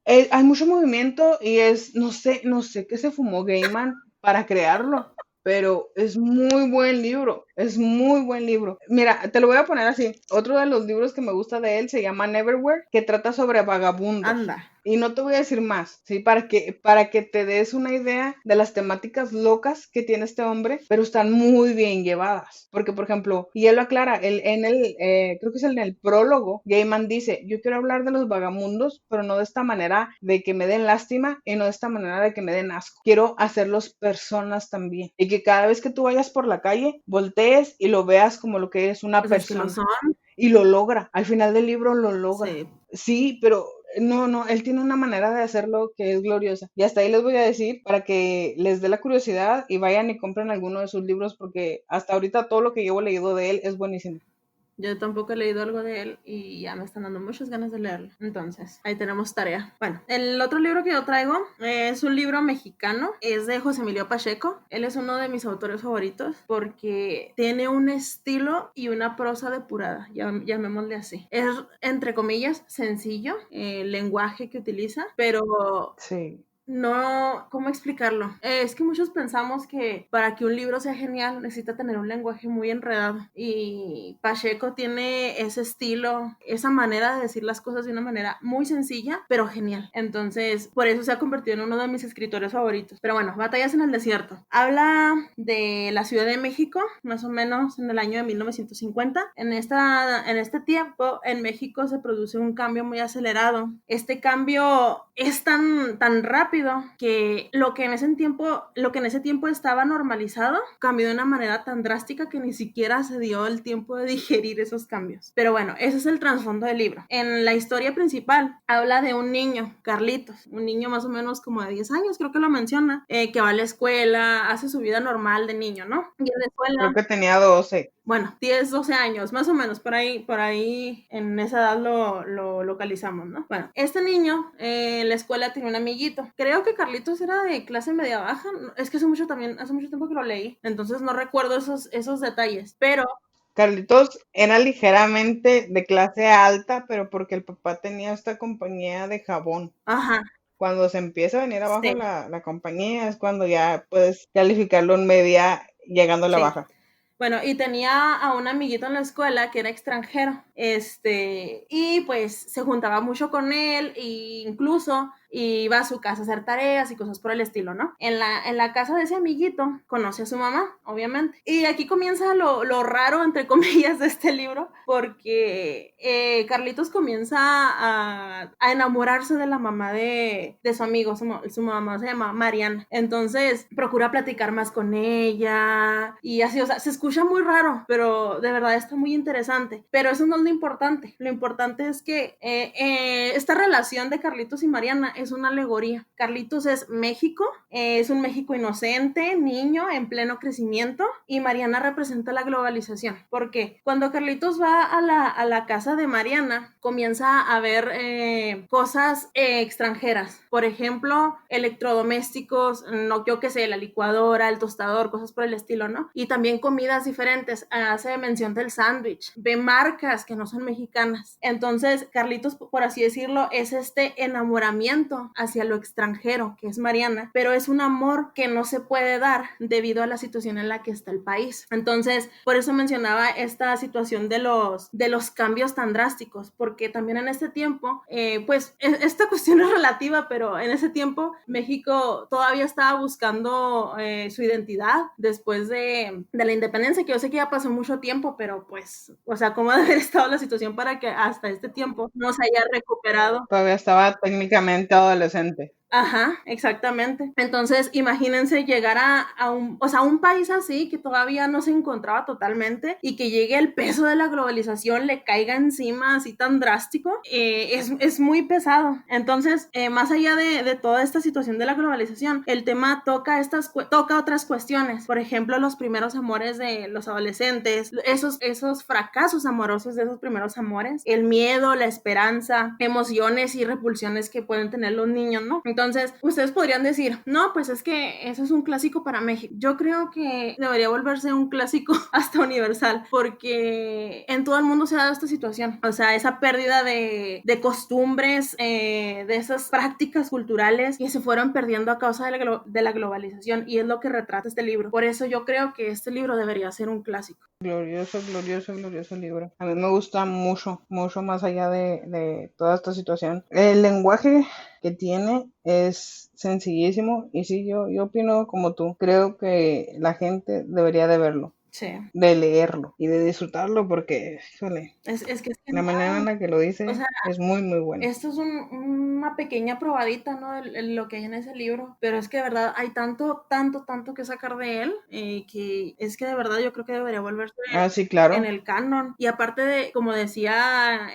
Hay mucho movimiento y no sé qué se fumó Gaiman para crearlo, pero es muy buen libro, es muy buen libro. Mira, te lo voy a poner así. Otro de los libros que me gusta de él se llama Neverwhere, que trata sobre vagabundos. Anda. Y no te voy a decir más, ¿sí? Para que te des una idea de las temáticas locas que tiene este hombre, pero están muy bien llevadas. Porque, por ejemplo, y él lo aclara, creo que es en el prólogo, Gaiman dice, yo quiero hablar de los vagamundos, pero no de esta manera de que me den lástima y no de esta manera de que me den asco. Quiero hacerlos personas también. Y que cada vez que tú vayas por la calle, voltees y lo veas como lo que es una Pues es que lo persona. son. Y lo logra, al final del libro lo logra. Sí. Sí, pero no, él tiene una manera de hacerlo que es gloriosa. Y hasta ahí les voy a decir para que les dé la curiosidad y vayan y compren alguno de sus libros porque hasta ahorita todo lo que llevo leído de él es buenísimo. Yo tampoco he leído algo de él y ya me están dando muchas ganas de leerlo. Entonces, ahí tenemos tarea. Bueno, el otro libro que yo traigo es un libro mexicano. Es de José Emilio Pacheco. Él es uno de mis autores favoritos porque tiene un estilo y una prosa depurada, llamémosle así. Es, entre comillas, sencillo el lenguaje que utiliza, pero Sí. no, ¿cómo explicarlo? Es que muchos pensamos que para que un libro sea genial necesita tener un lenguaje muy enredado y Pacheco tiene ese estilo, esa manera de decir las cosas de una manera muy sencilla, pero genial. Entonces, por eso se ha convertido en uno de mis escritores favoritos. Pero bueno, Batallas en el Desierto. Habla de la Ciudad de México, más o menos en el año de 1950. En este tiempo, en México se produce un cambio muy acelerado. Este cambio es tan rápido que lo que en ese tiempo estaba normalizado cambió de una manera tan drástica que ni siquiera se dio el tiempo de digerir esos cambios. Pero bueno, ese es el trasfondo del libro. En la historia principal habla de un niño, Carlitos, un niño más o menos como de 10 años, creo que lo menciona, que va a la escuela, hace su vida normal de niño, ¿no? Y en la Creo escuela, que tenía 12. bueno, 10, 12 años, más o menos, por ahí en esa edad lo localizamos, ¿no? Bueno, este niño en la escuela tiene un amiguito. Creo que Carlitos era de clase media baja, es que hace mucho tiempo que lo leí, entonces no recuerdo esos detalles, pero... Carlitos era ligeramente de clase alta, pero porque el papá tenía esta compañía de jabón. Ajá, Cuando se empieza a venir abajo sí, la compañía es cuando ya puedes calificarlo en media llegando a la sí. baja. Bueno, y tenía a un amiguito en la escuela que era extranjero, y pues se juntaba mucho con él e incluso iba a su casa a hacer tareas y cosas por el estilo, ¿no? En la casa de ese amiguito conoce a su mamá, obviamente. Y aquí comienza lo raro, entre comillas, de este libro, porque Carlitos comienza a enamorarse de la mamá de su amigo, su mamá se llama Mariana. Entonces procura platicar más con ella y así, o sea, se escucha muy raro, pero de verdad está muy interesante. Pero eso no es lo importante. Lo importante es que esta relación de Carlitos y Mariana es una alegoría. Carlitos es México, es un México inocente, niño, en pleno crecimiento, y Mariana representa la globalización. Porque cuando Carlitos va a la casa de Mariana, comienza a ver cosas extranjeras. Por ejemplo, electrodomésticos, no, yo qué sé, la licuadora, el tostador, cosas por el estilo, ¿no? Y también comidas diferentes. Hace mención del sándwich. Ve marcas que no son mexicanas. Entonces, Carlitos, por así decirlo, es este enamoramiento hacia lo extranjero, que es Mariana, pero es un amor que no se puede dar debido a la situación en la que está el país. Entonces, por eso mencionaba esta situación de los cambios tan drásticos, porque también en este tiempo, pues, esta cuestión es relativa, pero en ese tiempo México todavía estaba buscando su identidad después de la independencia, que yo sé que ya pasó mucho tiempo, pero pues, o sea, ¿cómo debe haber estado la situación para que hasta este tiempo no se haya recuperado? Todavía estaba técnicamente adolescente. Ajá, exactamente. Entonces, imagínense llegar a un país así que todavía no se encontraba totalmente y que llegue el peso de la globalización, le caiga encima así tan drástico, es muy pesado. Entonces, más allá de toda esta situación de la globalización, el tema toca otras cuestiones. Por ejemplo, los primeros amores de los adolescentes, esos fracasos amorosos de esos primeros amores, el miedo, la esperanza, emociones y repulsiones que pueden tener los niños, ¿no? Entonces, ustedes podrían decir, no, pues es que eso es un clásico para México. Yo creo que debería volverse un clásico hasta universal, porque en todo el mundo se ha dado esta situación. O sea, esa pérdida de costumbres, de esas prácticas culturales que se fueron perdiendo a causa de la globalización, y es lo que retrata este libro. Por eso yo creo que este libro debería ser un clásico. Glorioso, glorioso, glorioso libro. A mí me gusta mucho, mucho más allá de toda esta situación. El lenguaje que tiene es sencillísimo y sí, yo opino como tú. Creo que la gente debería de verlo, Sí. de leerlo y de disfrutarlo porque, híjole, Es que es la manera en la que lo dice o sea, es muy, muy bueno. esto es una pequeña probadita, ¿no? De lo que hay en ese libro, pero es que de verdad hay tanto, tanto, tanto que sacar de él, que es que de verdad yo creo que debería volverse Ah, sí, en claro. el canon. Y aparte de, como decía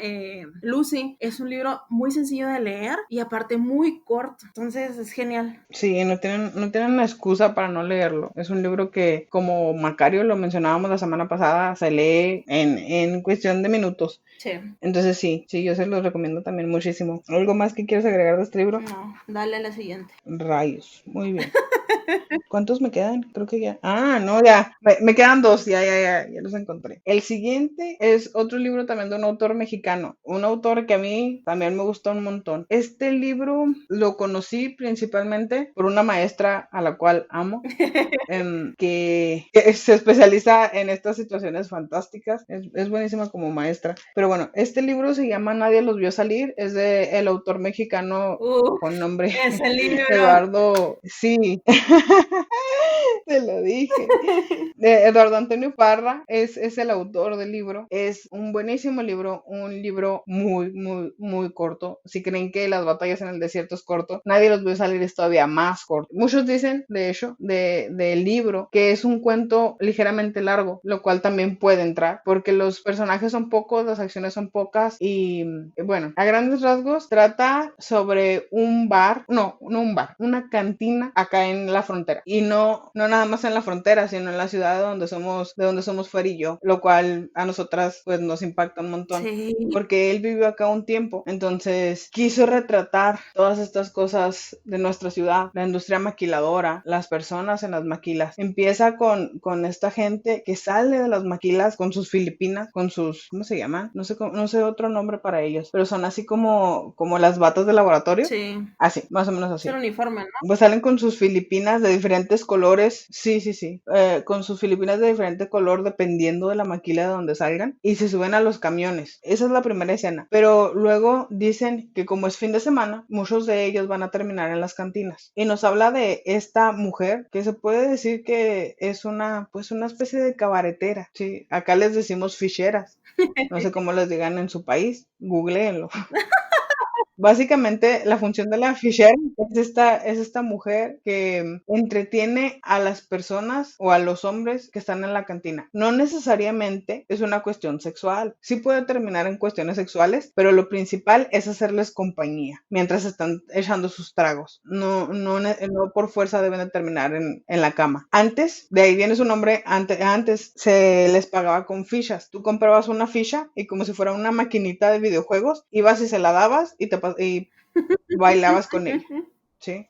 Lucy, es un libro muy sencillo de leer y aparte muy corto, entonces es genial. Sí, no tienen una excusa para no leerlo. Es un libro que, como Macario lo mencionó mencionábamos la semana pasada, se lee en cuestión de minutos. Sí. Entonces sí, yo se los recomiendo también muchísimo. ¿Algo más que quieres agregar de este libro? No, dale a la siguiente. Rayos, muy bien. ¿Cuántos me quedan? Creo que ya. Ah, no, ya. Me quedan 2, ya los encontré. El siguiente es otro libro también de un autor mexicano, un autor que a mí también me gustó un montón. Este libro lo conocí principalmente por una maestra a la cual amo, que se especializa en estas situaciones fantásticas. Es buenísima como maestra. Pero bueno, este libro se llama Nadie los vio salir, es de el autor mexicano con nombre Ese libro. Eduardo, sí. Te lo dije. Eduardo Antonio Parra es el autor del libro. Es un buenísimo libro, un libro muy, muy, muy corto. Si creen que Las batallas en el desierto es corto, Nadie los vio salir es todavía más corto. Muchos dicen, de hecho, del libro, que es un cuento ligeramente largo, lo cual también puede entrar, porque los personajes son pocos, las acciones son pocas y, bueno, a grandes rasgos trata sobre un bar, no un bar, una cantina acá en la frontera. Y no nada más en la frontera, sino en la ciudad de donde somos Fer y yo, lo cual a nosotras pues nos impacta un montón. Sí. Porque él vivió acá un tiempo, entonces quiso retratar todas estas cosas de nuestra ciudad, la industria maquiladora, las personas en las maquilas. Empieza con esta gente que sale de las maquilas con sus filipinas, con sus, ¿cómo se llaman? No sé otro nombre para ellos, pero son así como las batas de laboratorio. Sí. Así, más o menos así. Es el uniforme, ¿no? Pues salen con sus filipinas de diferentes colores, sí, con sus filipinas de diferente color dependiendo de la maquila de donde salgan y se suben a los camiones. Esa es la primera escena, pero luego dicen que como es fin de semana, muchos de ellos van a terminar en las cantinas y nos habla de esta mujer que se puede decir que es una especie de cabaretera, sí, acá les decimos ficheras, no sé cómo les digan en su país, googleenlo. Básicamente, la función de la fichera es esta mujer que entretiene a las personas o a los hombres que están en la cantina. No necesariamente es una cuestión sexual. Sí puede terminar en cuestiones sexuales, pero lo principal es hacerles compañía mientras están echando sus tragos. No por fuerza deben de terminar en la cama. Antes, de ahí viene su nombre, antes se les pagaba con fichas. Tú comprabas una ficha y como si fuera una maquinita de videojuegos, ibas y se la dabas y bailabas con ella, ¿sí?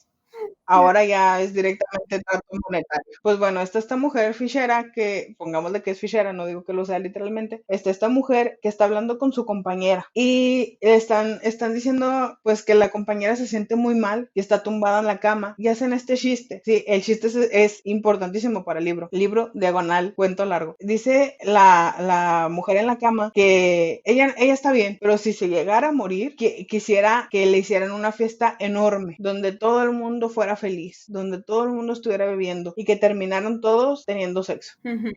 Ahora ya es directamente trato monetario. Pues bueno, está esta mujer fichera que, pongámosle que es fichera, no digo que lo sea literalmente, está esta mujer que está hablando con su compañera y están diciendo pues que la compañera se siente muy mal y está tumbada en la cama y hacen este chiste. Sí, el chiste es importantísimo para el libro diagonal, cuento largo. Dice la mujer en la cama que ella está bien, pero si se llegara a morir, quisiera que le hicieran una fiesta enorme, donde todo el mundo fuera feliz, donde todo el mundo estuviera bebiendo y que terminaran todos teniendo sexo.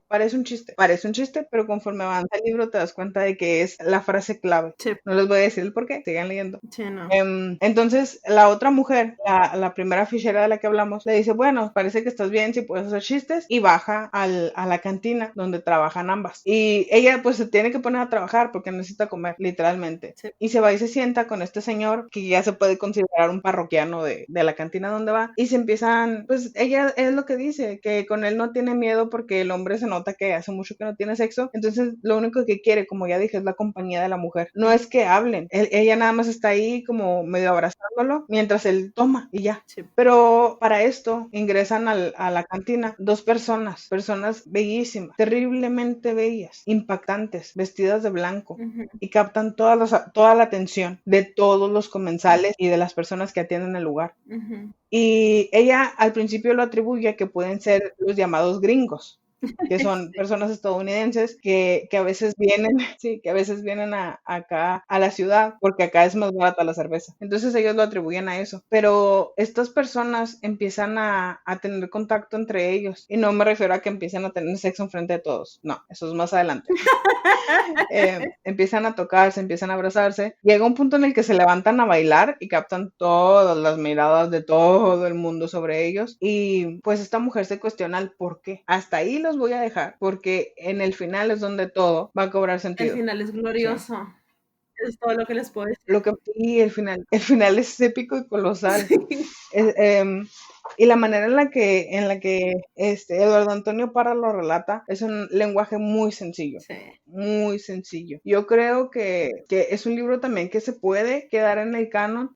Parece un chiste, pero conforme avanza el libro te das cuenta de que es la frase clave. Sí. No les voy a decir el por qué, sigan leyendo. Sí, no. Entonces, la otra mujer, la primera fichera de la que hablamos, le dice, bueno, parece que estás bien, si puedes hacer chistes, y baja a la cantina donde trabajan ambas. Y ella pues se tiene que poner a trabajar porque necesita comer, literalmente. Sí. Y se va y se sienta con este señor que ya se puede considerar un parroquiano de la cantina donde va, y se empiezan, pues ella es lo que dice, que con él no tiene miedo porque el hombre se nota que hace mucho que no tiene sexo, entonces lo único que quiere, como ya dije, es la compañía de la mujer, no es que hablen, ella nada más está ahí como medio abrazándolo mientras él toma y ya. Sí. Pero para esto ingresan a la cantina dos personas bellísimas, terriblemente bellas, impactantes, vestidas de blanco, y captan toda la atención de todos los comensales y de las personas que atienden el lugar. Y ella al principio lo atribuye a que pueden ser los llamados gringos, que son personas estadounidenses que a veces vienen, sí, que a veces vienen acá a la ciudad porque acá es más barata la cerveza. Entonces ellos lo atribuyen a eso. Pero estas personas empiezan a tener contacto entre ellos. Y no me refiero a que empiecen a tener sexo enfrente de todos. No, eso es más adelante. Empiezan a tocarse, empiezan a abrazarse. Llega un punto en el que se levantan a bailar y captan todas las miradas de todo el mundo sobre ellos. Y pues esta mujer se cuestiona el por qué. Hasta ahí los voy a dejar porque en el final es donde todo va a cobrar sentido. El final es glorioso. Sí. Es todo lo que les puedo decir. Sí, el final es épico y colosal. Sí. Y la manera en la que Eduardo Antonio Parra lo relata es un lenguaje muy sencillo. Sí. Muy sencillo. Yo creo que es un libro también que se puede quedar en el canon,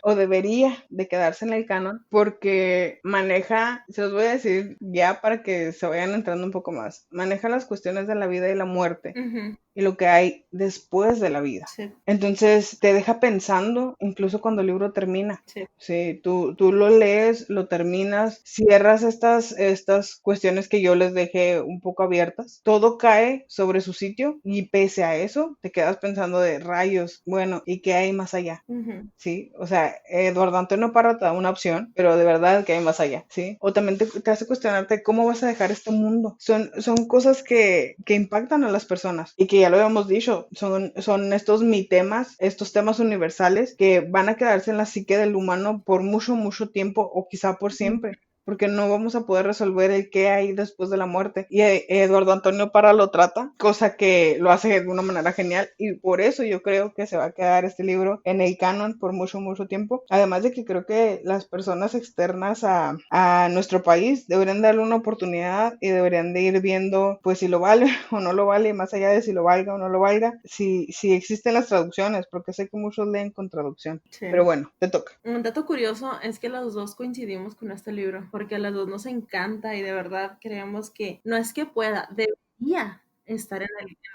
o debería de quedarse en el canon, porque maneja, se los voy a decir ya para que se vayan entrando un poco más, maneja las cuestiones de la vida y la muerte Ujú. y lo que hay después de la vida. Sí, Entonces te deja pensando incluso cuando el libro termina. sí. Sí, tú lo lees, lo terminas, cierras estas cuestiones que yo les dejé un poco abiertas, todo cae sobre su sitio y pese a eso te quedas pensando de rayos, bueno, ¿y qué hay más allá? Ujú. Sí, o sea, Eduardo Antonio Parra te da una opción, pero de verdad que hay más allá, ¿sí? O también te hace cuestionarte cómo vas a dejar este mundo. Son cosas que impactan a las personas y que ya lo habíamos dicho, son estos mitemas, estos temas universales que van a quedarse en la psique del humano por mucho, mucho tiempo o quizá por siempre. Porque no vamos a poder resolver el qué hay después de la muerte. Y Eduardo Antonio Parra lo trata, cosa que lo hace de una manera genial. Y por eso yo creo que se va a quedar este libro en el canon por mucho, mucho tiempo. Además de que creo que las personas externas a nuestro país deberían darle una oportunidad y deberían de ir viendo, pues, si lo vale o no lo vale, más allá de si lo valga o no lo valga, si existen las traducciones, porque sé que muchos leen con traducción. Sí. Pero bueno, te toca. Un dato curioso es que los dos coincidimos con este libro, porque a las dos nos encanta y de verdad creemos que no es que pueda, debería estar en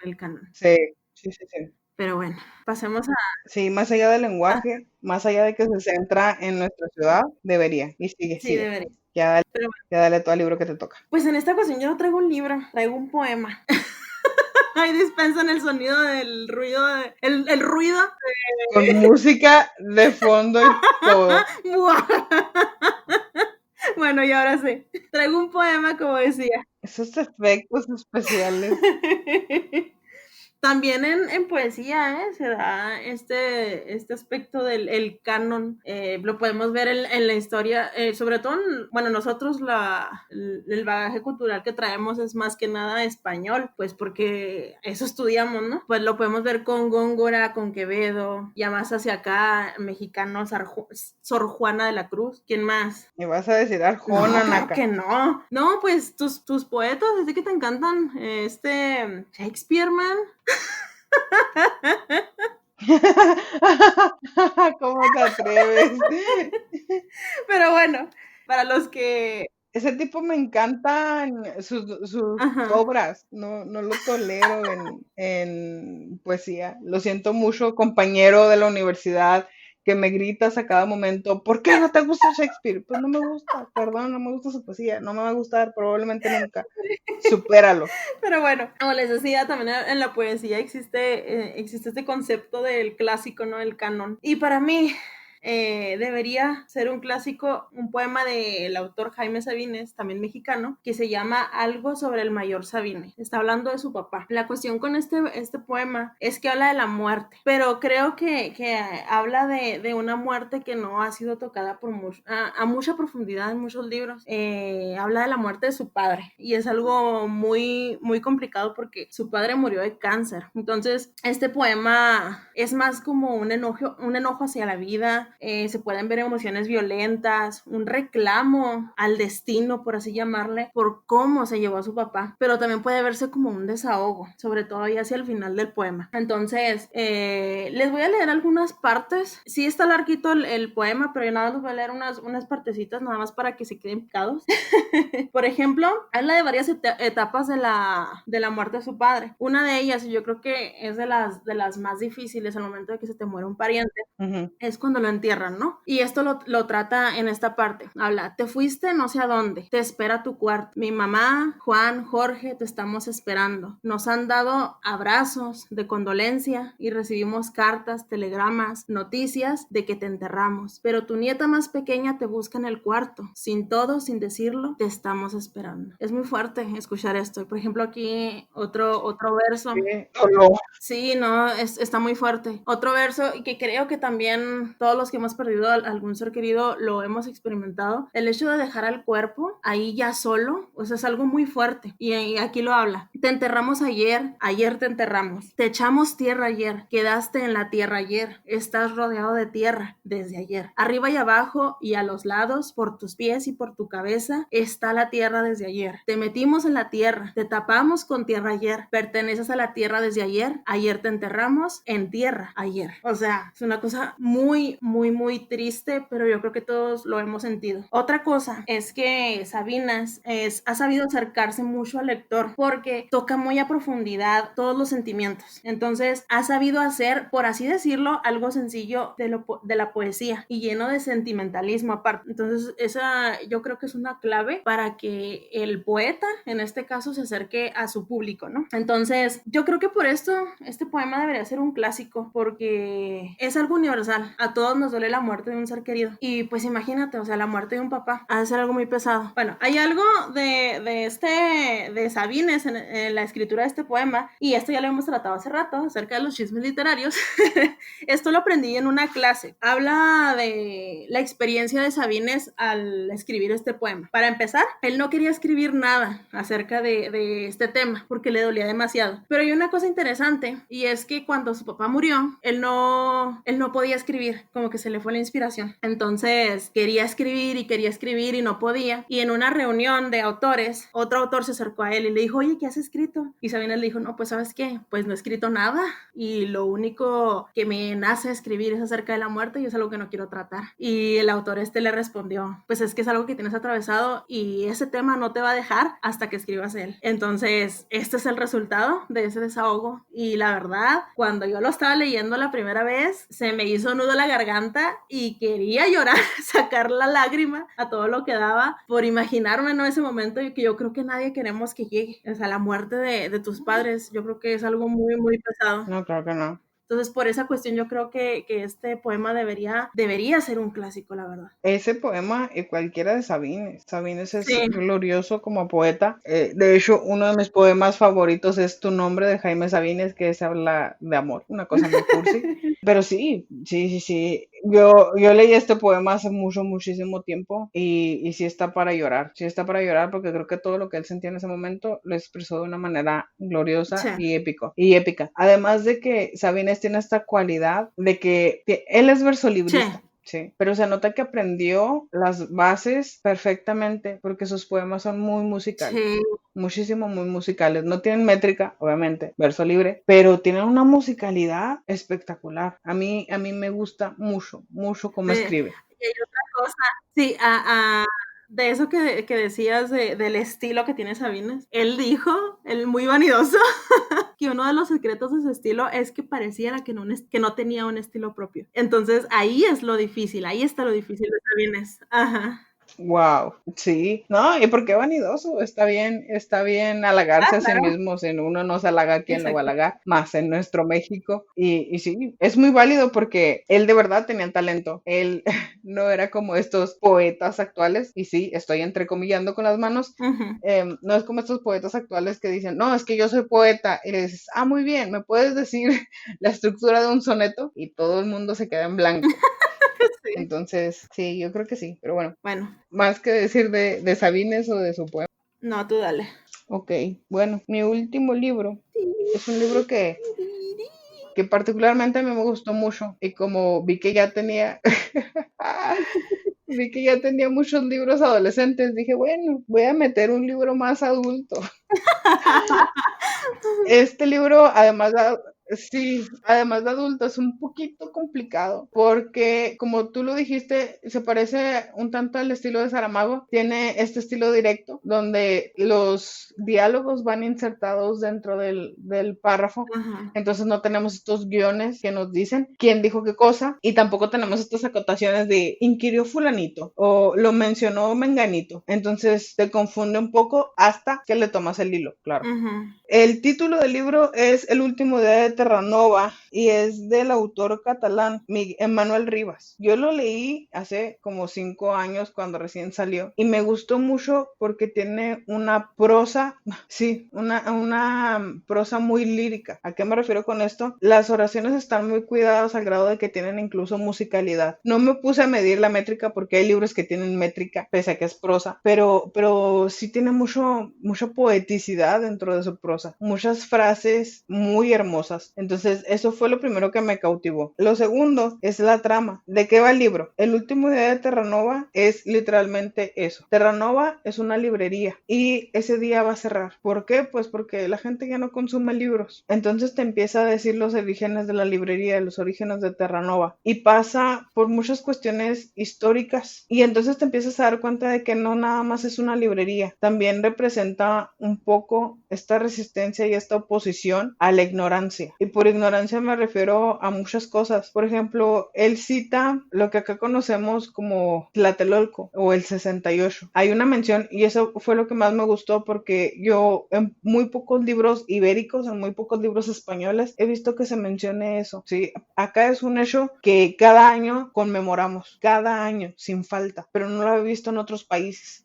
el canon. Sí, sí, sí, sí. Pero bueno, pasemos a... Sí, más allá del lenguaje, más allá de que se centra en nuestra ciudad, debería. Y sigue, Sí, sigue. debería. Ya dale, Pero bueno, ya dale todo el libro que te toca. pues en esta ocasión yo no traigo un libro, traigo un poema. Ahí dispensan el sonido del ruido, el ruido. Con música de fondo y todo. Bueno, y ahora sí, traigo un poema, como decía. Esos efectos especiales. También en poesía, se da este aspecto del el canon. Lo podemos ver en la historia, sobre todo, bueno, nosotros el bagaje cultural que traemos es más que nada español, pues porque eso estudiamos, ¿no? Pues lo podemos ver con Góngora, con Quevedo, ya más hacia acá, mexicanos, Sor Juana de la Cruz. ¿Quién más? Me vas a decir No, Arjona, claro Naka. que no. No, pues tus poetas, así que te encantan. Shakespeare, man. ¿Cómo te atreves? Pero bueno, para los que... Ese tipo me encantan sus Ajá. obras, no lo tolero en poesía. Lo siento mucho, compañero de la universidad, que me gritas a cada momento, ¿por qué no te gusta Shakespeare? Pues no me gusta, perdón, no me gusta su poesía, no me va a gustar probablemente nunca. Supéralo. Pero bueno, como les decía, también en la poesía existe este concepto del clásico, ¿no? El canon. Y para mí debería ser un clásico, un poema del autor Jaime Sabines, también mexicano, que se llama Algo sobre el mayor Sabine. Está hablando de su papá. La cuestión con este poema es que habla de la muerte, pero creo que habla de una muerte que no ha sido tocada a mucha profundidad en muchos libros. Habla de la muerte de su padre y es algo muy, muy complicado porque su padre murió de cáncer. Entonces, este poema es más como un enojo hacia la vida. Se pueden ver emociones violentas, un reclamo al destino, por así llamarle, por cómo se llevó a su papá, pero también puede verse como un desahogo, sobre todo ya hacia el final del poema. Entonces, les voy a leer algunas partes. Sí está larguito el poema, pero yo nada les voy a leer unas partecitas nada más para que se queden picados. Por ejemplo, habla de varias etapas de la muerte de su padre. Una de ellas, y yo creo que es de las más difíciles al momento de que se te muere un pariente, es cuando lo entierran, ¿no? Y esto lo trata en esta parte. Habla, te fuiste no sé a dónde, te espera tu cuarto. Mi mamá, Juan, Jorge, te estamos esperando. Nos han dado abrazos de condolencia y recibimos cartas, telegramas, noticias de que te enterramos. Pero tu nieta más pequeña te busca en el cuarto. Sin todo, sin decirlo, te estamos esperando. Es muy fuerte escuchar esto. Por ejemplo, aquí otro verso. Qué dolor. Sí, no, está muy fuerte. Otro verso que creo que también todos todos que hemos perdido algún ser querido lo hemos experimentado. El hecho de dejar al cuerpo ahí ya solo, o sea, es algo muy fuerte. Y aquí lo habla. Te enterramos ayer te enterramos. Te echamos tierra ayer, quedaste en la tierra ayer. Estás rodeado de tierra desde ayer. Arriba y abajo y a los lados, por tus pies y por tu cabeza, está la tierra desde ayer. Te metimos en la tierra, te tapamos con tierra ayer. Perteneces a la tierra desde ayer. Ayer te enterramos en tierra ayer. O sea, es una cosa muy, muy, muy triste, pero yo creo que todos lo hemos sentido. Otra cosa es que Sabinas ha sabido acercarse mucho al lector porque toca muy a profundidad todos los sentimientos. Entonces, ha sabido hacer, por así decirlo, algo sencillo de la poesía y lleno de sentimentalismo aparte. Entonces, esa yo creo que es una clave para que el poeta, en este caso, se acerque a su público, ¿no? Entonces, yo creo que por esto, este poema debería ser un clásico porque es algo universal. A todos nos duele la muerte de un ser querido. Y pues imagínate, o sea, la muerte de un papá ha de ser algo muy pesado. Bueno, hay algo de Sabines en la escritura de este poema, y esto ya lo hemos tratado hace rato, acerca de los chismes literarios. Esto lo aprendí en una clase. Habla de la experiencia de Sabines al escribir este poema. Para empezar, él no quería escribir nada acerca de este tema porque le dolía demasiado. Pero hay una cosa interesante, y es que cuando su papá murió, él no podía escribir, como que se le fue la inspiración. Entonces quería escribir y no podía. Y en una reunión de autores, otro autor se acercó a él y le dijo, oye, ¿qué has escrito? Y Sabines le dijo, no, pues ¿sabes qué? Pues no he escrito nada y lo único que me nace escribir es acerca de la muerte y es algo que no quiero tratar. Y el autor le respondió, pues es que es algo que tienes atravesado y ese tema no te va a dejar hasta que escribas él. Entonces, este es el resultado de ese desahogo, y la verdad, cuando yo lo estaba leyendo la primera vez, se me hizo nudo la garganta y quería llorar, sacar la lágrima a todo lo que daba por imaginarme, ¿no? Ese momento que yo creo que nadie queremos que llegue, o sea, la muerte de tus padres, yo creo que es algo muy, muy pesado. No, claro que no. Entonces, por esa cuestión, yo creo que este poema debería ser un clásico, la verdad. Ese poema y cualquiera de Sabines. Sabines es Sí. glorioso como poeta. De hecho, uno de mis poemas favoritos es Tu nombre, de Jaime Sabines, que se habla de amor, una cosa muy cursi. Pero sí. Yo leí este poema hace muchísimo tiempo y sí está para llorar. Sí está para llorar porque creo que todo lo que él sentía en ese momento lo expresó de una manera gloriosa, Sí. y épica. Además de que Sabines tiene esta cualidad de que él es versolibrista. Sí, pero se nota que aprendió las bases perfectamente porque sus poemas son muy musicales. Sí. Muchísimo, muy musicales. No tienen métrica, obviamente, verso libre, pero tienen una musicalidad espectacular. A mí me gusta mucho cómo escribe. Y hay otra cosa, sí, de eso que decías del estilo que tiene Sabines, él dijo, él muy vanidoso, que uno de los secretos de su estilo es que pareciera que no tenía un estilo propio. Entonces ahí es lo difícil, ahí está lo difícil de Sabines. Ajá. Wow, sí, no, y por qué vanidoso, está bien halagarse a sí Claro. mismo, si uno no se halaga, ¿quién lo va a Exacto. halagar? Más en nuestro México, y sí, es muy válido porque él de verdad tenía talento, él no era como estos poetas actuales, y sí, estoy entrecomillando con las manos, Uh-huh. no es como estos poetas actuales que dicen, no, es que yo soy poeta, y le dices, muy bien, ¿me puedes decir la estructura de un soneto? Y todo el mundo se queda en blanco. Sí. Entonces, sí, yo creo que sí, pero bueno. Bueno, Más que decir de Sabines o de su poema. no, tú dale. Ok, bueno, mi último libro es un libro que particularmente a mí me gustó mucho y como vi que ya tenía, vi que ya tenía muchos libros adolescentes, dije, bueno, voy a meter un libro más adulto. Este libro, además de adulto, es un poquito complicado porque, como tú lo dijiste, se parece un tanto al estilo de Saramago. Tiene este estilo directo donde los diálogos van insertados dentro del párrafo. Ajá. Entonces no tenemos estos guiones que nos dicen quién dijo qué cosa y tampoco tenemos estas acotaciones de inquirió fulanito o lo mencionó menganito. Entonces te confunde un poco hasta que le tomas el hilo, claro. Uh-huh. El título del libro es El último día Terranova y es del autor catalán Emmanuel Rivas. Yo lo leí hace como 5 años cuando recién salió y me gustó mucho porque tiene una prosa, sí, una prosa muy lírica. ¿A qué me refiero con esto? Las oraciones están muy cuidadas al grado de que tienen incluso musicalidad. No me puse a medir la métrica porque hay libros que tienen métrica, pese a que es prosa, pero sí tiene mucha poeticidad dentro de su prosa, muchas frases muy hermosas. Entonces, eso fue lo primero que me cautivó. Lo segundo es la trama. ¿De qué va el libro? El último día de Terranova es literalmente eso. Terranova es una librería y ese día va a cerrar. ¿Por qué? Pues porque la gente ya no consume libros. Entonces te empieza a decir los orígenes de la librería, los orígenes de Terranova y pasa por muchas cuestiones históricas y entonces te empiezas a dar cuenta de que no nada más es una librería, también representa un poco esta resistencia y esta oposición a la ignorancia. Y por ignorancia me refiero a muchas cosas. Por ejemplo, él cita lo que acá conocemos como Tlatelolco o el 68. Hay una mención y eso fue lo que más me gustó porque yo en muy pocos libros ibéricos, en muy pocos libros españoles, he visto que se mencione eso. Sí, acá es un hecho que cada año conmemoramos, cada año, sin falta, pero no lo he visto en otros países.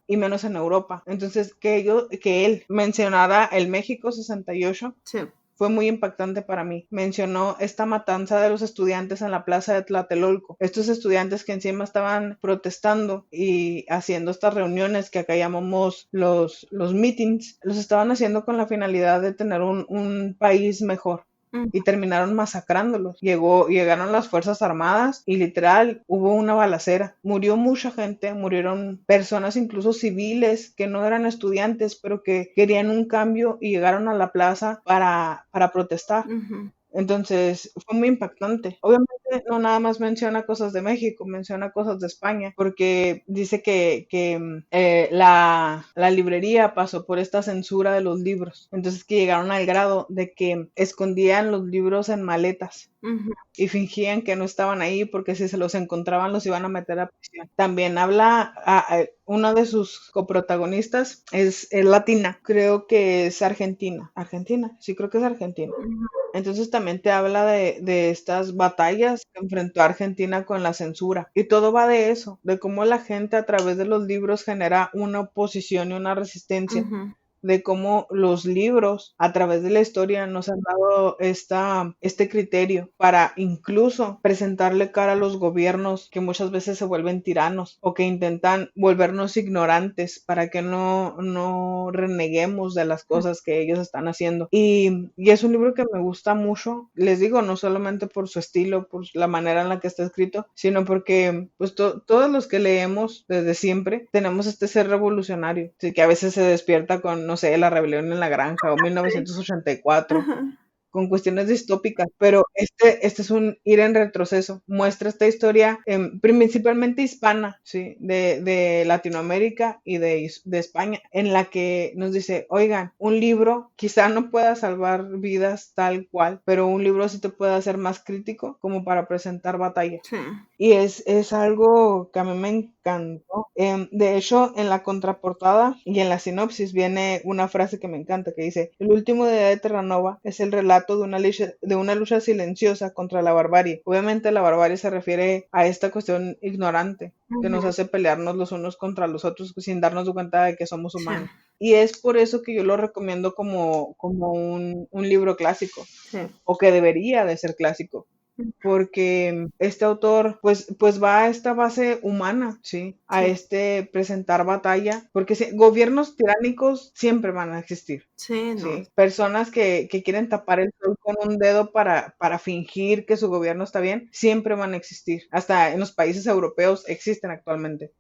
Y menos en Europa. Entonces, que él mencionara el México 68 Sí. fue muy impactante para mí. Mencionó esta matanza de los estudiantes en la plaza de Tlatelolco. Estos estudiantes que encima estaban protestando y haciendo estas reuniones que acá llamamos los meetings, los estaban haciendo con la finalidad de tener un país mejor. Y terminaron masacrándolos. Llegaron las Fuerzas Armadas y literal hubo una balacera. Murió mucha gente, murieron personas incluso civiles que no eran estudiantes, pero que querían un cambio y llegaron a la plaza para protestar. Entonces fue muy impactante. Obviamente no nada más menciona cosas de México, menciona cosas de España, porque dice que la librería pasó por esta censura de los libros. Entonces que llegaron al grado de que escondían los libros en maletas. Y fingían que no estaban ahí porque si se los encontraban los iban a meter a prisión. También habla, una de sus coprotagonistas es latina, creo que es argentina. ¿Argentina? Sí, creo que es argentina. Entonces también te habla de estas batallas que enfrentó Argentina con la censura. Y todo va de eso, de cómo la gente a través de los libros genera una oposición y una resistencia. De cómo los libros a través de la historia nos han dado este criterio para incluso presentarle cara a los gobiernos que muchas veces se vuelven tiranos o que intentan volvernos ignorantes para que no reneguemos de las cosas que ellos están haciendo. Y es un libro que me gusta mucho, les digo, no solamente por su estilo, por la manera en la que está escrito, sino porque pues todos los que leemos desde siempre tenemos este ser revolucionario, que a veces se despierta con no sé, La rebelión en la granja o 1984, con cuestiones distópicas, pero este es un ir en retroceso, muestra esta historia principalmente hispana, ¿sí? de Latinoamérica y de España, en la que nos dice, oigan, un libro quizá no pueda salvar vidas tal cual, pero un libro sí te puede hacer más crítico como para presentar batalla. Sí. Y es algo que a mí me encantó. De hecho, en la contraportada y en la sinopsis viene una frase que me encanta que dice, el último día de Terranova es el relato de una lucha silenciosa contra la barbarie. Obviamente la barbarie se refiere a esta cuestión ignorante que nos hace pelearnos los unos contra los otros sin darnos cuenta de que somos humanos. Sí. Y es por eso que yo lo recomiendo como un libro clásico, Sí. o que debería de ser clásico. Porque este autor pues va a esta base humana, ¿sí? A presentar batalla, porque gobiernos tiránicos siempre van a existir. Sí, no. ¿Sí? Personas que quieren tapar el sol con un dedo para fingir que su gobierno está bien, siempre van a existir. Hasta en los países europeos existen actualmente.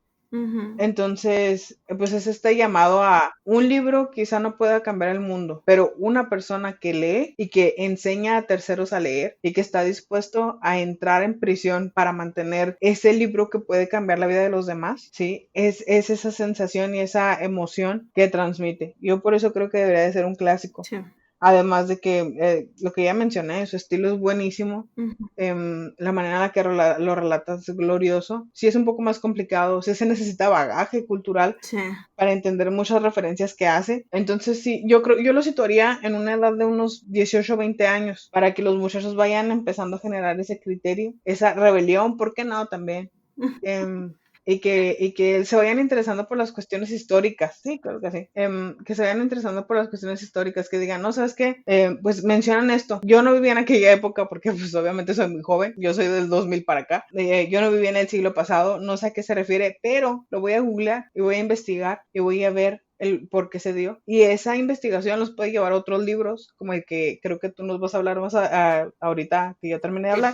Entonces, pues es este llamado a un libro quizá no pueda cambiar el mundo, pero una persona que lee y que enseña a terceros a leer y que está dispuesto a entrar en prisión para mantener ese libro que puede cambiar la vida de los demás, ¿sí? Es esa sensación y esa emoción que transmite. Yo por eso creo que debería de ser un clásico. Sí. Además de que lo que ya mencioné, su estilo es buenísimo. Ujú. La manera en la que lo relatas es glorioso. Sí es un poco más complicado, sí se necesita bagaje cultural Sí. para entender muchas referencias que hace. Entonces sí, yo creo, yo lo situaría en una edad de unos 18 o 20 años, para que los muchachos vayan empezando a generar ese criterio, esa rebelión, ¿por qué no? También. Em, y que se vayan interesando por las cuestiones históricas, sí, claro que sí, que se vayan interesando por las cuestiones históricas, que digan, no, ¿sabes qué? Pues mencionan esto, yo no vivía en aquella época porque pues obviamente soy muy joven, yo soy del 2000 para acá, yo no vivía en el siglo pasado, no sé a qué se refiere, pero lo voy a googlear y voy a investigar y voy a ver el por qué se dio. Y esa investigación los puede llevar a otros libros, como el que creo que tú nos vas a hablar más ahorita que yo terminé de Sí. hablar.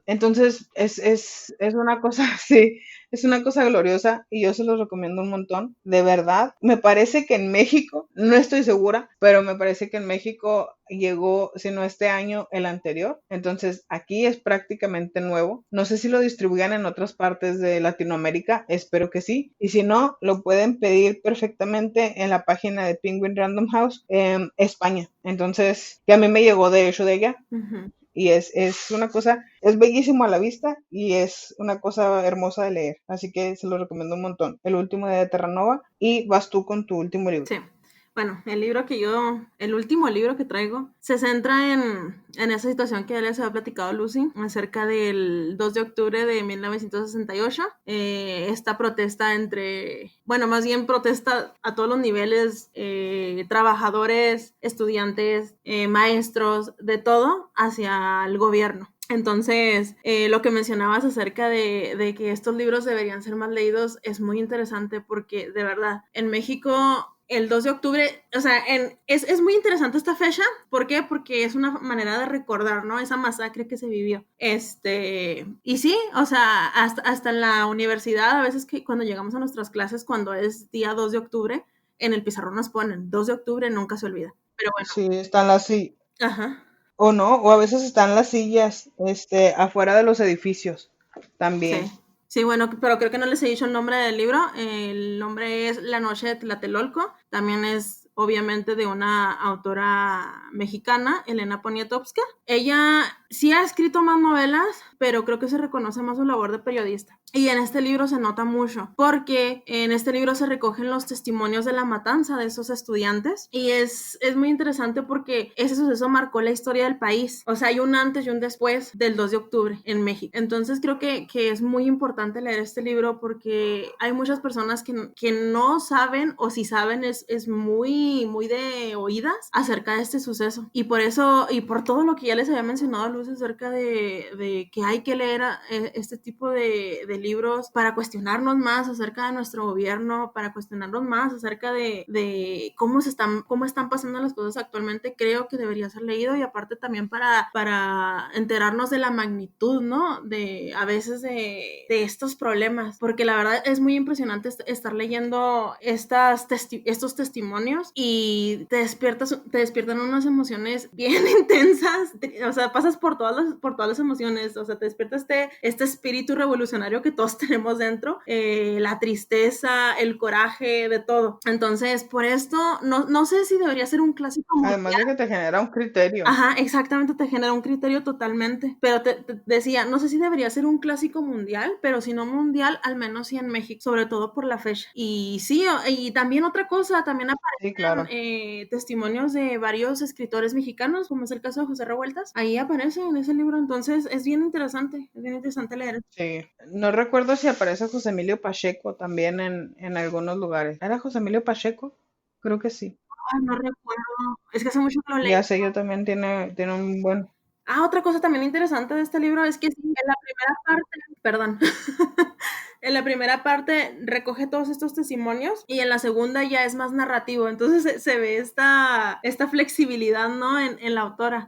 Entonces, es una cosa, sí, es una cosa gloriosa y yo se los recomiendo un montón, de verdad. Me parece que en México, no estoy segura, pero me parece que en México llegó, si no este año, el anterior. Entonces, aquí es prácticamente nuevo. No sé si lo distribuyan en otras partes de Latinoamérica, espero que sí. Y si no, lo pueden pedir perfectamente en la página de Penguin Random House en España. Entonces, que a mí me llegó de hecho de ella. Ujú. Y es una cosa, es bellísimo a la vista y es una cosa hermosa de leer. Así que se lo recomiendo un montón. El último de Terranova y vas tú con tu último libro. Sí. Bueno, el último libro que traigo, se centra en esa situación que ya les había platicado Lucy, acerca del 2 de octubre de 1968, esta protesta bueno, más bien protesta a todos los niveles, trabajadores, estudiantes, maestros, de todo, hacia el gobierno. Entonces, lo que mencionabas acerca de que estos libros deberían ser más leídos es muy interesante porque, de verdad, en México el 2 de octubre, o sea, es muy interesante esta fecha. ¿Por qué? Porque es una manera de recordar, ¿no? Esa masacre que se vivió. Y sí, o sea, hasta en la universidad, a veces que cuando llegamos a nuestras clases, cuando es día 2 de octubre, en el pizarrón nos ponen 2 de octubre, nunca se olvida. Pero bueno, Sí, están las sillas, ajá. o no, o a veces están las sillas, afuera de los edificios, Sí, también. sí, bueno, pero creo que no les he dicho el nombre del libro. El nombre es La noche de Tlatelolco. También es obviamente de una autora mexicana, Elena Poniatowska. Ella sí ha escrito más novelas, pero creo que se reconoce más su labor de periodista. Y en este libro se nota mucho, porque en este libro se recogen los testimonios de la matanza de esos estudiantes. Y es muy interesante porque ese suceso marcó la historia del país. O sea, hay un antes y un después del 2 de octubre en México. Entonces creo que es muy importante leer este libro porque hay muchas personas que no saben, o si saben es muy de oídas acerca de este suceso. Y por eso, y por todo lo que ya les había mencionado Luz acerca de que hay que leer este tipo de libros para cuestionarnos más acerca de nuestro gobierno, para cuestionarnos más acerca de cómo están pasando las cosas actualmente, creo que debería ser leído. Y aparte también para enterarnos de la magnitud, ¿no? A veces de estos problemas, porque la verdad es muy impresionante estar leyendo estos testimonios y te despiertan unas emociones bien intensas. O sea, pasas por todas las emociones. O sea, te despierta este espíritu revolucionario que todos tenemos dentro, la tristeza, el coraje, de todo. Entonces, por esto, no sé si debería ser un clásico Además mundial. de que te genera un criterio. Ajá, exactamente, te genera un criterio totalmente. Pero te decía, no sé si debería ser un clásico mundial, pero si no mundial, al menos sí en México, sobre todo por la fecha. Y sí, y también otra cosa, también Sí, aparecen claro. testimonios de varios escritores mexicanos, como es el caso de José Revueltas. Ahí aparece en ese libro, entonces es bien interesante leer. Sí. No recuerdo si aparece José Emilio Pacheco también en algunos lugares. ¿Era José Emilio Pacheco? Creo que sí. Ay, no recuerdo, es que hace mucho que lo leí. Ya sé, yo también tiene un buen. Otra cosa también interesante de este libro es que sí, en la primera parte, perdón, en la primera parte recoge todos estos testimonios y en la segunda ya es más narrativo. Entonces se ve esta flexibilidad, ¿no? En la autora,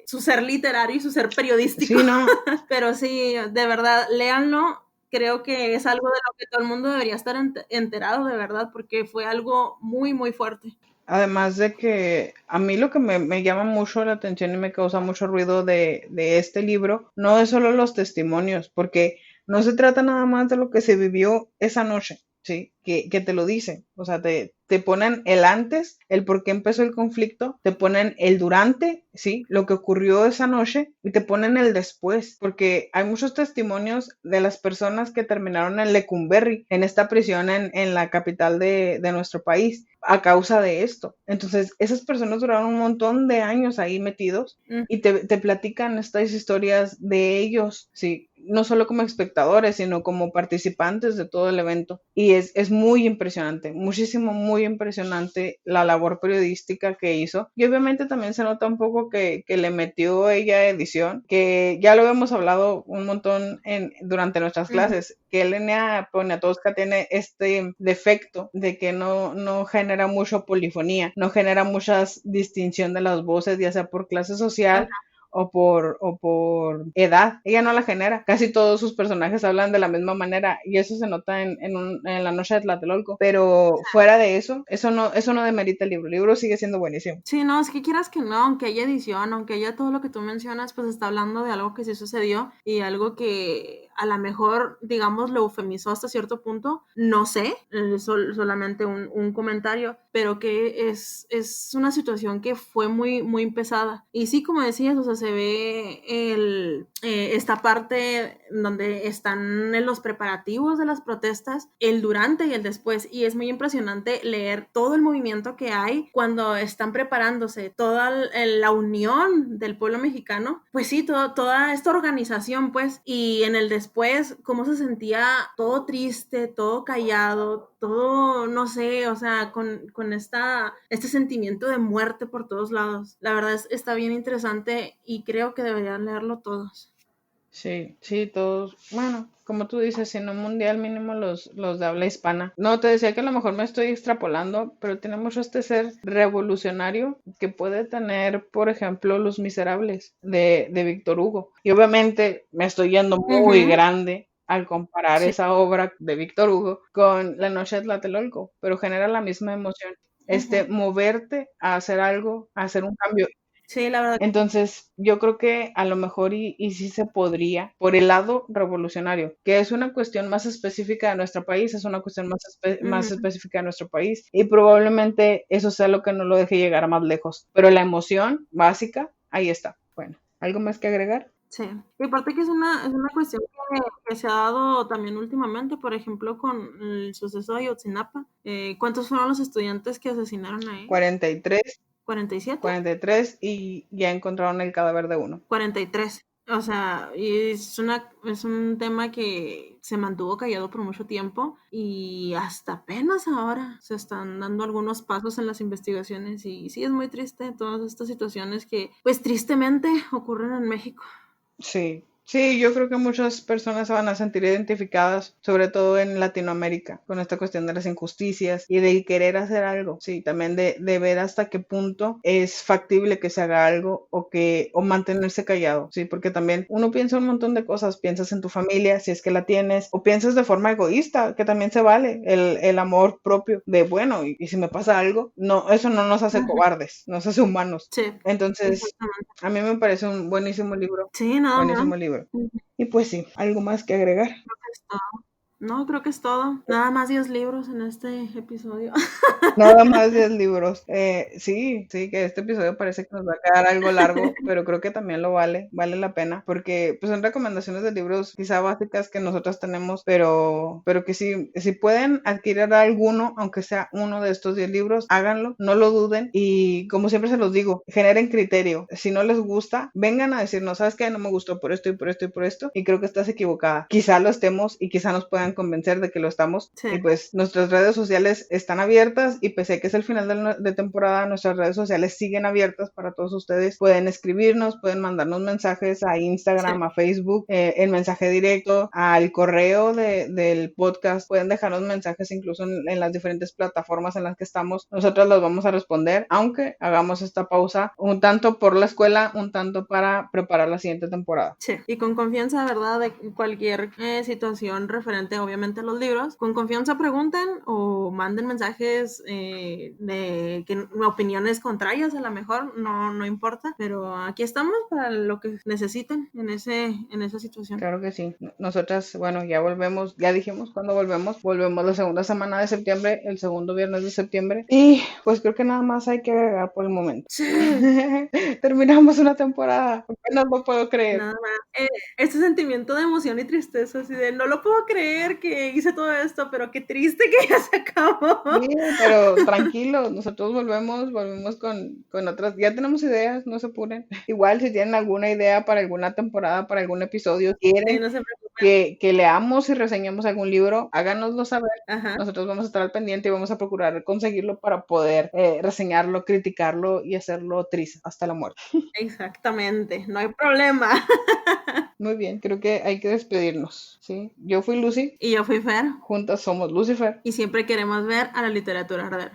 su ser literario y su ser periodístico. Sí, no. Pero sí, de verdad, léanlo. Creo que es algo de lo que todo el mundo debería estar enterado, de verdad, porque fue algo muy, muy fuerte. Además de que a mí lo que me llama mucho la atención y me causa mucho ruido de este libro no es solo los testimonios, porque no se trata nada más de lo que se vivió esa noche, ¿sí? Que te lo dicen, o sea, te ponen el antes, el por qué empezó el conflicto, te ponen el durante, ¿sí? Lo que ocurrió esa noche y te ponen el después, porque hay muchos testimonios de las personas que terminaron en Lecumberri, en esta prisión en la capital de nuestro país, a causa de esto. Entonces, esas personas duraron un montón de años ahí metidos y te platican estas historias de ellos, ¿sí? No solo como espectadores, sino como participantes de todo el evento. Y es muy impresionante, muchísimo, muy impresionante la labor periodística que hizo. Y obviamente también se nota un poco que le metió ella edición, que ya lo hemos hablado un montón durante nuestras clases, que Elena Poniatowska tiene este defecto de que no genera mucha polifonía, no genera mucha distinción de las voces, ya sea por clase social o por edad. Ella no la genera. Casi todos sus personajes hablan de la misma manera y eso se nota en la noche de Tlatelolco. Pero fuera de eso no demerita el libro. El libro sigue siendo buenísimo. Sí, no, es que quieras que no, aunque haya edición, aunque haya todo lo que tú mencionas, pues está hablando de algo que sí sucedió y algo que a lo mejor, digamos, lo eufemizó hasta cierto punto, no sé, solamente un comentario, pero que es una situación que fue muy, muy pesada. Y sí, como decías, o sea, se ve esta parte donde están en los preparativos de las protestas, el durante y el después, y es muy impresionante leer todo el movimiento que hay cuando están preparándose, toda la unión del pueblo mexicano, pues sí, toda esta organización, pues, y en el después, cómo se sentía todo triste, todo callado, todo, no sé, o sea, con este sentimiento de muerte por todos lados. La verdad está bien interesante y creo que deberían leerlo todos. Sí, sí, todos, bueno, como tú dices, si no mundial, mínimo los de habla hispana. No, te decía que a lo mejor me estoy extrapolando, pero tiene mucho este ser revolucionario que puede tener, por ejemplo, Los Miserables de Víctor Hugo. Y obviamente me estoy yendo muy grande al comparar esa obra de Víctor Hugo con La Noche de Tlatelolco, pero genera la misma emoción. Moverte a hacer algo, a hacer un cambio. Sí, la verdad. Entonces, yo creo que a lo mejor y sí se podría, por el lado revolucionario, que es una cuestión más específica de nuestro país, es una cuestión más específica de nuestro país, y probablemente eso sea lo que no lo deje llegar más lejos. Pero la emoción básica, ahí está. Bueno, ¿algo más que agregar? Sí, y aparte que es una cuestión que se ha dado también últimamente, por ejemplo, con el suceso de Ayotzinapa. ¿Cuántos fueron los estudiantes que asesinaron ahí? 43. ¿47? 43 y ya encontraron el cadáver de uno. 43. O sea, y es un tema que se mantuvo callado por mucho tiempo y hasta apenas ahora se están dando algunos pasos en las investigaciones y sí es muy triste todas estas situaciones que pues tristemente ocurren en México. Sí, sí, yo creo que muchas personas se van a sentir identificadas, sobre todo en Latinoamérica, con esta cuestión de las injusticias y de querer hacer algo. Sí, también de ver hasta qué punto es factible que se haga algo o mantenerse callado. Sí, porque también uno piensa un montón de cosas, piensas en tu familia, si es que la tienes, o piensas de forma egoísta, que también se vale el amor propio de, bueno, y si me pasa algo, no, eso no nos hace cobardes, nos hace humanos. Sí. Entonces, a mí me parece un buenísimo libro. Sí, nada Buenísimo más. libro. Y pues sí, ¿algo más que agregar? No, creo que es todo. Nada más 10 libros en este episodio. Nada más 10 libros. Sí, que este episodio parece que nos va a quedar algo largo, pero creo que también lo vale la pena, porque pues son recomendaciones de libros quizá básicas que nosotros tenemos, pero que si pueden adquirir alguno, aunque sea uno de estos 10 libros, háganlo, no lo duden y como siempre se los digo, generen criterio. Si no les gusta, vengan a decirnos, ¿sabes qué? No me gustó por esto y por esto y por esto, y creo que estás equivocada. Quizá lo estemos y quizá nos puedan convencer de que lo estamos. Sí. Y pues nuestras redes sociales están abiertas y pese a que es el final de temporada, nuestras redes sociales siguen abiertas para todos ustedes. Pueden escribirnos, pueden mandarnos mensajes a Instagram, a Facebook, en mensaje directo, al correo del podcast. Pueden dejarnos mensajes incluso en las diferentes plataformas en las que estamos. Nosotros los vamos a responder, aunque hagamos esta pausa un tanto por la escuela, un tanto para preparar la siguiente temporada. Sí, y con confianza, ¿verdad? De cualquier situación referente obviamente los libros, con confianza pregunten o manden mensajes de que opiniones contrarias, a lo mejor, no importa, pero aquí estamos para lo que necesiten en esa situación. Claro que sí. Nosotras, bueno, ya volvemos, ya dijimos cuando volvemos la segunda semana de septiembre, el segundo viernes de septiembre, y pues creo que nada más hay que agregar por el momento. Sí. Terminamos una temporada, no lo puedo creer. Nada más. Este sentimiento de emoción y tristeza, así de no lo puedo creer que hice todo esto, pero qué triste que ya se acabó. Sí, pero tranquilos, nosotros volvemos con otras, ya tenemos ideas, no se apuren. Igual si tienen alguna idea para alguna temporada, para algún episodio, Sí, quieren no se preocupen. que leamos y reseñemos algún libro, háganoslo saber. Ajá, Nosotros vamos a estar al pendiente y vamos a procurar conseguirlo para poder reseñarlo, criticarlo y hacerlo triste hasta la muerte. exactamente, no hay problema. Muy bien, creo que hay que despedirnos, ¿sí? Yo fui Lucy, Y yo fui Fer, juntas somos Lucifer. y siempre queremos ver a la literatura arder.